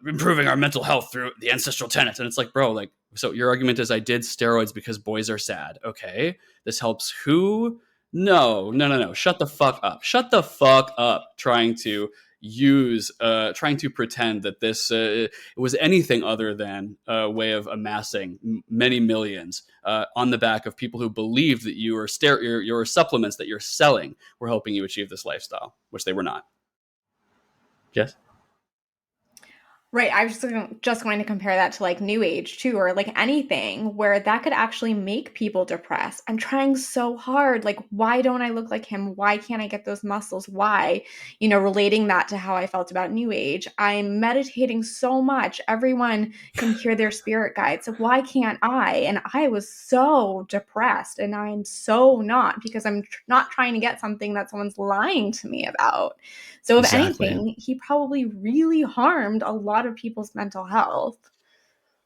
improving our mental health through the ancestral tenets." And it's like, bro, like, so your argument is I did steroids because boys are sad. Okay, this helps who? No. Shut the fuck up. Shut the fuck up. Trying to pretend that this was anything other than a way of amassing many millions on the back of people who believed that your supplements that you're selling were helping you achieve this lifestyle, which they were not. Yes.
Right. I was just going to compare that to like New Age too, or like anything where that could actually make people depressed. I'm trying so hard. Like, why don't I look like him? Why can't I get those muscles? Why? You know, relating that to how I felt about New Age. I'm meditating so much. Everyone can hear their spirit guide. So why can't I? And I was so depressed, and I'm so not, because I'm not trying to get something that someone's lying to me about. So if
Exactly.
anything, he probably really harmed a lot of people's mental health.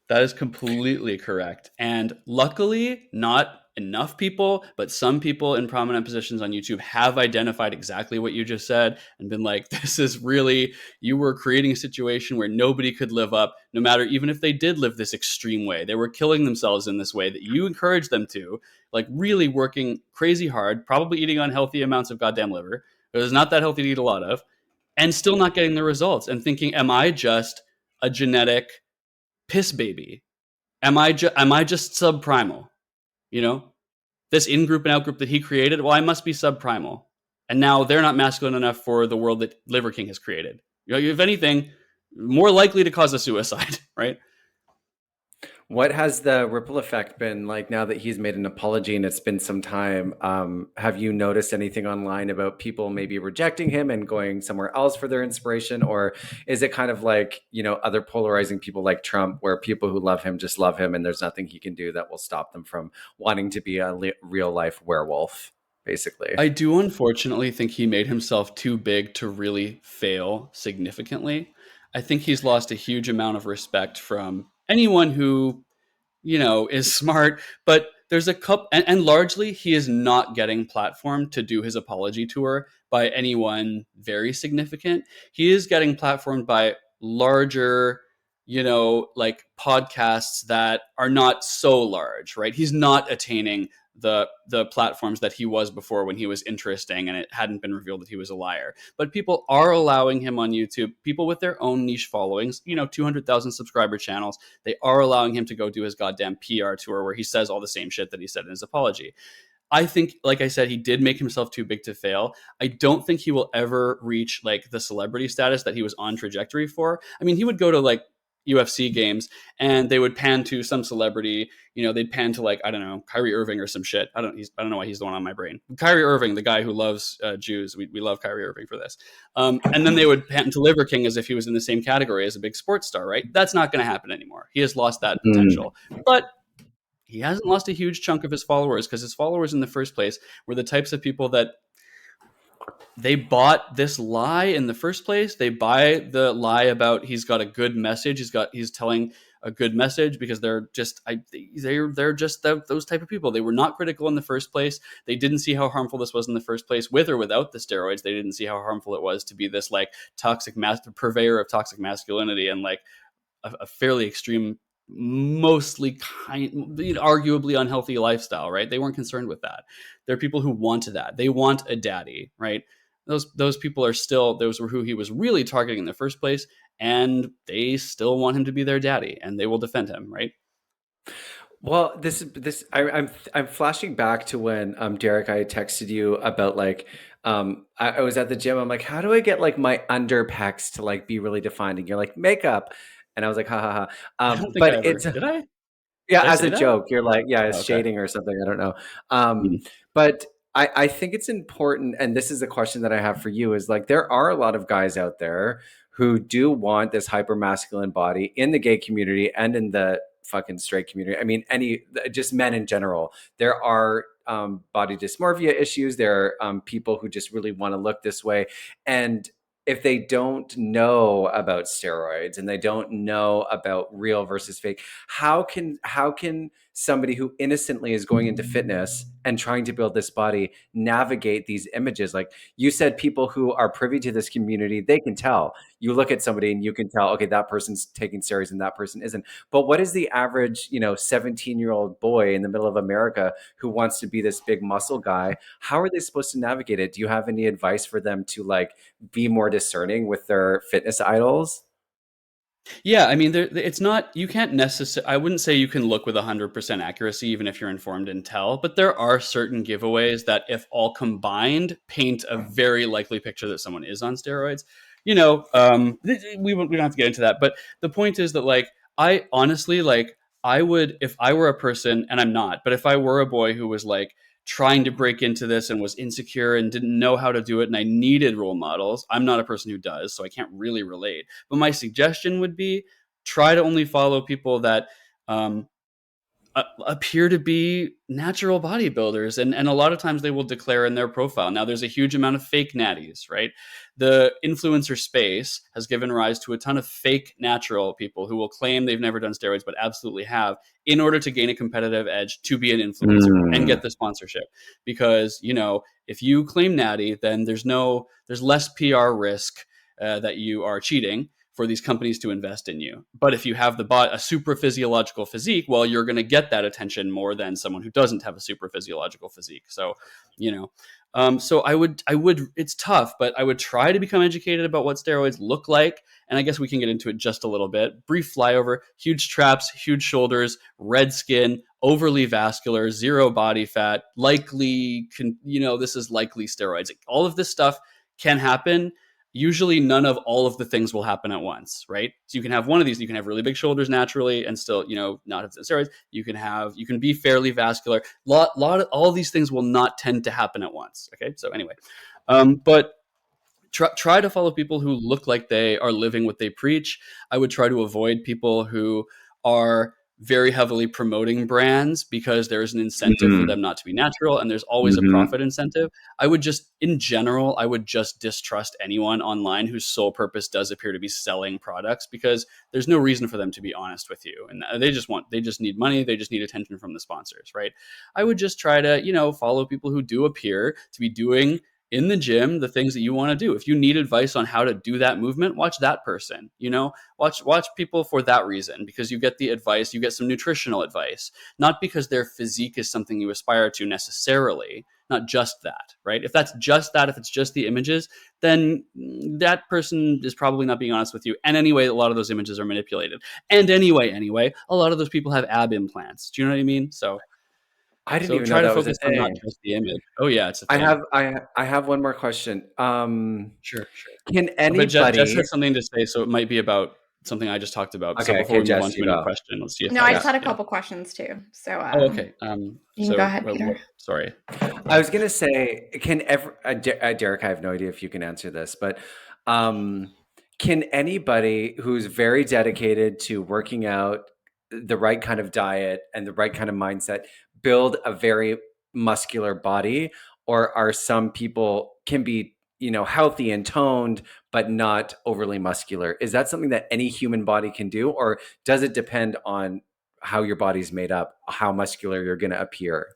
That is completely correct. And luckily, not enough people, but some people in prominent positions on YouTube have identified exactly what you just said and been like, this is really, you were creating a situation where nobody could live up, no matter, even if they did live this extreme way. They were killing themselves in this way that you encouraged them to, like really working crazy hard, probably eating unhealthy amounts of goddamn liver. It was not that healthy to eat a lot of, and still not getting the results and thinking, am I just a genetic piss baby? Am I just subprimal? You know, this in-group and out-group that he created, well, I must be subprimal. And now they're not masculine enough for the world that Liver King has created. You know, if anything, more likely to cause a suicide, right?
What has the ripple effect been like now that he's made an apology and it's been some time? Have you noticed anything online about people maybe rejecting him and going somewhere else for their inspiration? Or is it kind of like, other polarizing people like Trump, where people who love him just love him and there's nothing he can do that will stop them from wanting to be a real life werewolf, basically?
I do unfortunately think he made himself too big to really fail significantly. I think he's lost a huge amount of respect from anyone who, is smart, but there's a couple, and largely he is not getting platformed to do his apology tour by anyone very significant. He is getting platformed by larger, like podcasts that are not so large, right? He's not attaining the platforms that he was before when he was interesting and it hadn't been revealed that he was a liar. But people are allowing him on YouTube, people with their own niche followings, 200,000 subscriber channels, they are allowing him to go do his goddamn PR tour where he says all the same shit that he said in his apology. I think, like I said, he did make himself too big to fail. I don't think he will ever reach like the celebrity status that he was on trajectory for. I mean, he would go to like UFC games and they would pan to some celebrity, they'd pan to like, I don't know, Kyrie Irving or some shit. I don't know why he's the one on my brain. Kyrie Irving, the guy who loves Jews. We love Kyrie Irving for this. And then they would pan to Liver King as if he was in the same category as a big sports star, right? That's not going to happen anymore. He has lost that potential. But he hasn't lost a huge chunk of his followers because his followers in the first place were the types of people that they bought this lie in the first place. They buy the lie about he's got a good message. He's telling a good message because they're just those type of people. They were not critical in the first place. They didn't see how harmful this was in the first place, with or without the steroids. They didn't see how harmful it was to be this like purveyor of toxic masculinity and like a fairly extreme, mostly arguably unhealthy lifestyle, right? They weren't concerned with that. There are people who want that. They want a daddy, right? Those people are still, those were who he was really targeting in the first place, and they still want him to be their daddy, and they will defend him, right?
Well, I'm flashing back to when Derek, I texted you about like I was at the gym. I'm like, how do I get like my under pecs to like be really defined? And you're like, makeup, and I was like, ha ha ha.
I don't think I
But
ever
it's
did.
yeah,
Did I
as
say
a
that?
joke, you're like, yeah, it's
Oh, okay.
shading or something. I don't know. But I think it's important, and this is a question that I have for you, is like there are a lot of guys out there who do want this hyper masculine body in the gay community and in the fucking straight community. I mean, just men in general. There are body dysmorphia issues. There are people who just really want to look this way. And if they don't know about steroids and they don't know about real versus fake, how can somebody who innocently is going into fitness and trying to build this body navigate these images? Like you said, people who are privy to this community, they can tell. You look at somebody and you can tell, okay, that person's taking steroids and that person isn't. But what is the average 17-year-old boy in the middle of America who wants to be this big muscle guy? How are they supposed to navigate it? Do you have any advice for them to like be more discerning with their fitness idols?
Yeah, I mean, it's not, you can't necessarily, I wouldn't say you can look with 100% accuracy, even if you're informed and tell, but there are certain giveaways that, if all combined, paint a very likely picture that someone is on steroids. We don't have to get into that, but the point is that, like, I honestly, like, I would, if I were a person, and I'm not, but if I were a boy who was like, trying to break into this and was insecure and didn't know how to do it and I needed role models. I'm not a person who does, so I can't really relate. But my suggestion would be try to only follow people that appear to be natural bodybuilders. And a lot of times they will declare in their profile. Now, there's a huge amount of fake natties, right? The influencer space has given rise to a ton of fake natural people who will claim they've never done steroids, but absolutely have, in order to gain a competitive edge to be an influencer and get the sponsorship. Because, if you claim natty, then there's less PR risk that you are cheating for these companies to invest in you. But if you have a super physiological physique, well, you're going to get that attention more than someone who doesn't have a super physiological physique. So, so I would, it's tough, but I would try to become educated about what steroids look like. And I guess we can get into it just a little bit. Brief flyover: huge traps, huge shoulders, red skin, overly vascular, zero body fat, likely, this is likely steroids. All of this stuff can happen. usually none of all of the things will happen at once, right? So you can have one of these. You can have really big shoulders naturally and still, not have steroids. You can be fairly vascular. Lot of all these things will not tend to happen at once. Okay, so anyway, but try to follow people who look like they are living what they preach. I would try to avoid people who are very heavily promoting brands because there's an incentive for
Mm-hmm.
them not to be natural, and there's always a
Mm-hmm.
profit incentive. I would just, in general, I would just distrust anyone online whose sole purpose does appear to be selling products, because there's no reason for them to be honest with you, and they just need money, they just need attention from the sponsors, right? I would just try to, follow people who do appear to be doing in the gym the things that you want to do. If you need advice on how to do that movement, watch that person. Watch people for that reason, because you get the advice, you get some nutritional advice, not because their physique is something you aspire to necessarily, not just that, right? If that's just that, if it's just the images, then that person is probably not being honest with you. And anyway, a lot of those images are manipulated. And anyway, a lot of those people have ab implants. Do you know what I mean?
I didn't
So
even know
try to
that was a
focus on not
thing.
just the image. Oh yeah, it's a
I
thing.
have I have one more question.
Sure.
Can
But Jess
anybody?
had something to say, so it might be about something I just talked about. So
Okay,
before
okay,
we move on
Jess,
to
you
a new
go.
question, let's see if
No,
that
I
Yeah.
just had a
yeah.
couple questions too. So
Oh, okay.
you can go ahead, Peter.
Sorry.
I was gonna say, can ever Derek? I have no idea if you can answer this, but can anybody who's very dedicated to working out, the right kind of diet and the right kind of mindset, build a very muscular body, or are some people can be healthy and toned but not overly muscular? Is that something that any human body can do, or does it depend on how your body's made up, how muscular you're going to appear?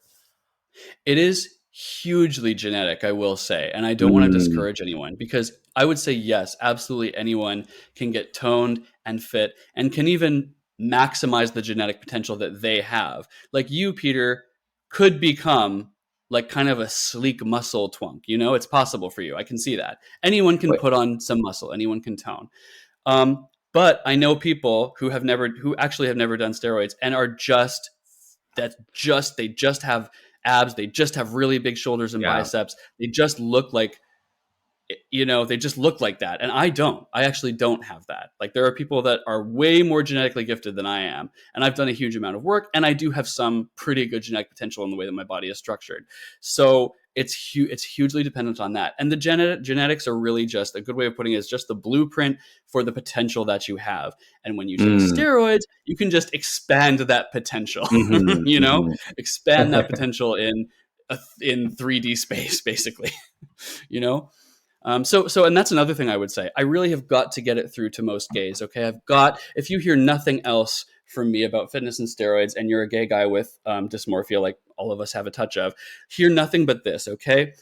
It is hugely genetic, I will say, and I don't want to
Mm.
discourage anyone, because I would say yes, absolutely anyone can get toned and fit and can even maximize the genetic potential that they have. Like you, Peter, could become like kind of a sleek muscle twunk. It's possible for you. I can see that. Anyone can
Wait.
put on some muscle, anyone can tone. But I know people who actually have never done steroids and are they just have abs, they just have really big shoulders and
Yeah.
biceps. They just look like that. And I actually don't have that. Like, there are people that are way more genetically gifted than I am. And I've done a huge amount of work, and I do have some pretty good genetic potential in the way that my body is structured. So it's hugely dependent on that. And the genetics are really just, a good way of putting it is just the blueprint for the potential that you have. And when you take
Mm.
steroids, you can just expand that potential,
Mhm, mhm.
expand that potential in 3D space, basically, you know? And that's another thing I would say. I really have got to get it through to most gays. Okay, if you hear nothing else from me about fitness and steroids, and you're a gay guy with dysmorphia, like all of us have a touch of, hear nothing but this. Okay,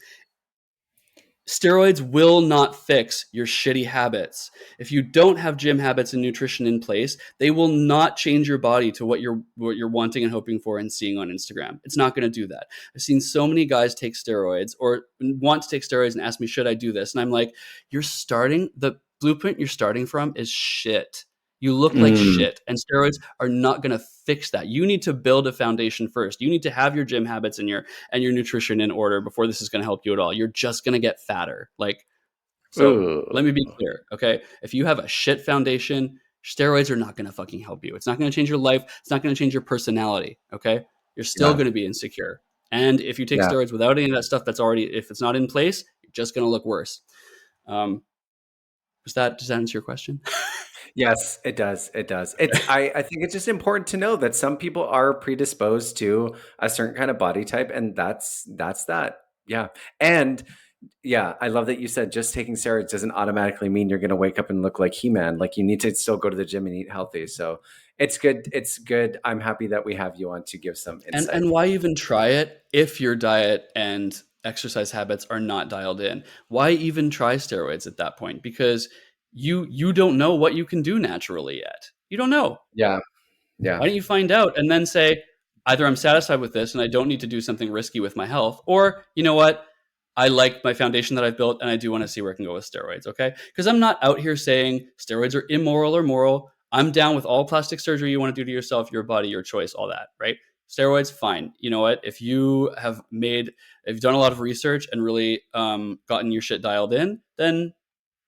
steroids will not fix your shitty habits. If you don't have gym habits and nutrition in place, they will not change your body to what you're wanting and hoping for and seeing on Instagram. It's not going to do that. I've seen so many guys take steroids or want to take steroids and ask me, should I do this? And I'm like, the blueprint you're starting from is shit. You look like
Mm.
shit, and steroids are not going to fix that. You need to build a foundation first. You need to have your gym habits and your nutrition in order before this is going to help you at all. You're just going to get fatter. So let me
Ooh.
be clear, okay? If you have a shit foundation, steroids are not going to fucking help you. It's not going to change your life. It's not going to change your personality, okay? You're still
Yeah.
going to be insecure. And if you take
Yeah.
steroids without any of that stuff if it's not in place, you're just going to look worse. Does that answer your question?
Yes, it does. It does. I think it's just important to know that some people are predisposed to a certain kind of body type, and that's that. Yeah. And yeah, I love that you said just taking steroids doesn't automatically mean you're going to wake up and look like He-Man. Like, you need to still go to the gym and eat healthy. So it's good. It's good. I'm happy that we have you on to give some insight.
And why even try it if your diet and exercise habits are not dialed in? Why even try steroids at that point? Because you don't know what you can do naturally yet. You don't know.
Yeah. Yeah.
Why don't you find out and then say, either I'm satisfied with this and I don't need to do something risky with my health, or you know what? I like my foundation that I've built and I do want to see where I can go with steroids, okay? Because I'm not out here saying steroids are immoral or moral. I'm down with all plastic surgery you want to do to yourself, your body, your choice, all that, right? Steroids, fine. You know what? If you've done a lot of research and really gotten your shit dialed in, then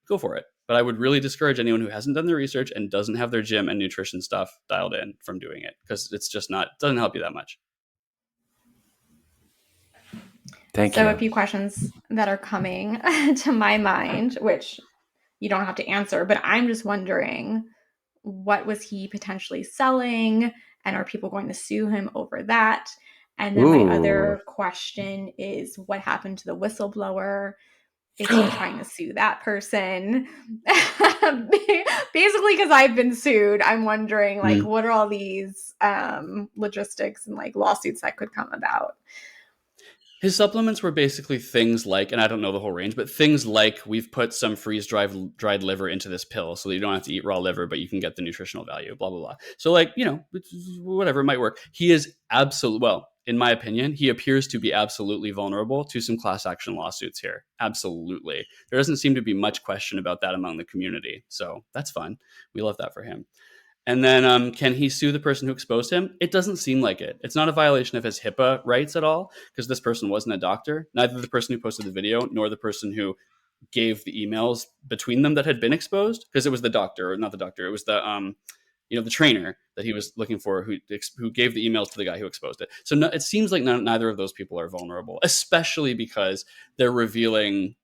go for it. But I would really discourage anyone who hasn't done their research and doesn't have their gym and nutrition stuff dialed in from doing it, because it's just not, it doesn't help you that much.
Thank you.
So a few questions that are coming to my mind, which you don't have to answer, but I'm just wondering, what was he potentially selling? And are people going to sue him over that? And then my other question is, what happened to the whistleblower? Is he trying to sue that person? Basically, because I've been sued, I'm wondering, like, what are all these logistics and like lawsuits that could come about?
His supplements were basically things like, and I don't know the whole range, but things like, we've put some freeze-dried liver into this pill so that you don't have to eat raw liver, but you can get the nutritional value, blah, blah, blah. So like, whatever, it might work. He is well, in my opinion, he appears to be absolutely vulnerable to some class action lawsuits here. Absolutely. There doesn't seem to be much question about that among the community. So that's fun. We love that for him. And then can he sue the person who exposed him? It doesn't seem like it. It's not a violation of his HIPAA rights at all, because this person wasn't a doctor. Neither the person who posted the video nor the person who gave the emails between them that had been exposed, because it was the doctor, or not the doctor. It was the the trainer that he was looking for who gave the emails to the guy who exposed it. So it seems like neither of those people are vulnerable, especially because they're revealing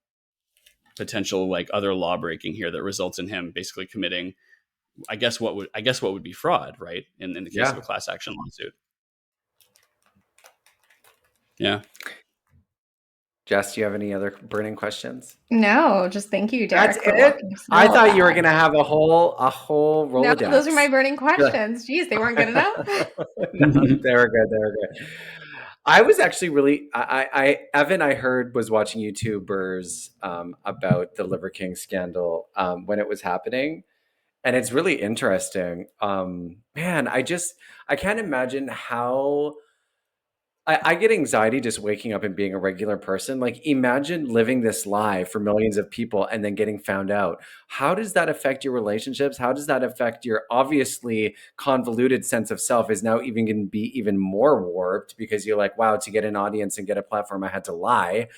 potential like other law breaking here that results in him basically committing, I guess what would be fraud, right? In the case of a class action lawsuit. Yeah.
Jess, do you have any other burning questions?
No, just thank you, Derek.
That's it. I thought you were gonna have a whole Rolodex.
No, those are my burning questions. Jeez, they weren't good enough.
No, they were good. I was actually really, Evan, I heard, was watching YouTubers about the Liver King scandal when it was happening. And it's really interesting. Man, I can't imagine how I get anxiety just waking up and being a regular person. Like, imagine living this lie for millions of people and then getting found out. How does that affect your relationships? How does that affect your obviously convoluted sense of self is now even going to be even more warped because you're like, wow, to get an audience and get a platform, I had to lie.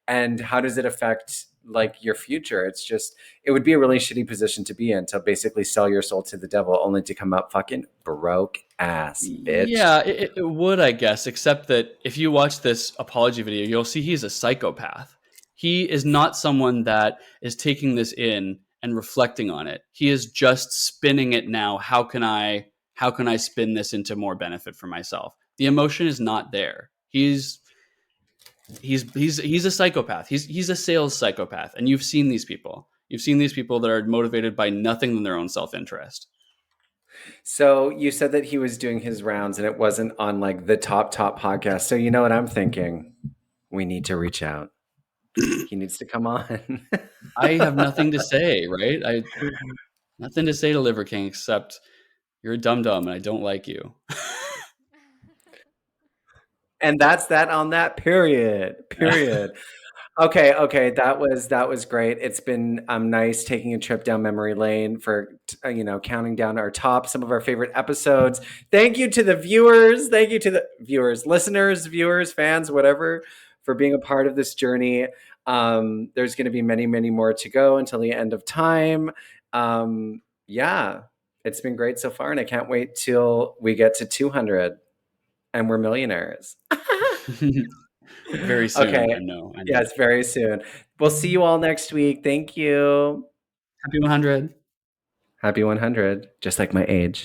And how does it affect like your future? It's just, it would be a really shitty position to be in, to basically sell your soul to the devil only to come out fucking broke ass, bitch.
Yeah, it would, I guess, except that if you watch this apology video, you'll see he's a psychopath. He is not someone that is taking this in and reflecting on it. He is just spinning it now. How can I spin this into more benefit for myself? The emotion is not there. He's a psychopath. He's a sales psychopath, and you've seen these people. You've seen these people that are motivated by nothing than their own self-interest.
So you said that he was doing his rounds and it wasn't on like the top podcast. So you know what I'm thinking? We need to reach out. He needs to come on.
I have nothing to say, right? Nothing to say to Liver King except you're a dum-dum and I don't like you.
And that's that on that, period. Okay. That was great. It's been nice taking a trip down memory lane for, counting down some of our favorite episodes. Thank you to the viewers. Thank you to the viewers, listeners, viewers, fans, whatever, for being a part of this journey. There's going to be many, many more to go until the end of time. Yeah, it's been great so far. And I can't wait till we get to 200 and we're millionaires.
Very soon.
Okay.
I know.
Yes, very soon. We'll see you all next week. Thank you.
Happy 100.
Happy 100, just like my age.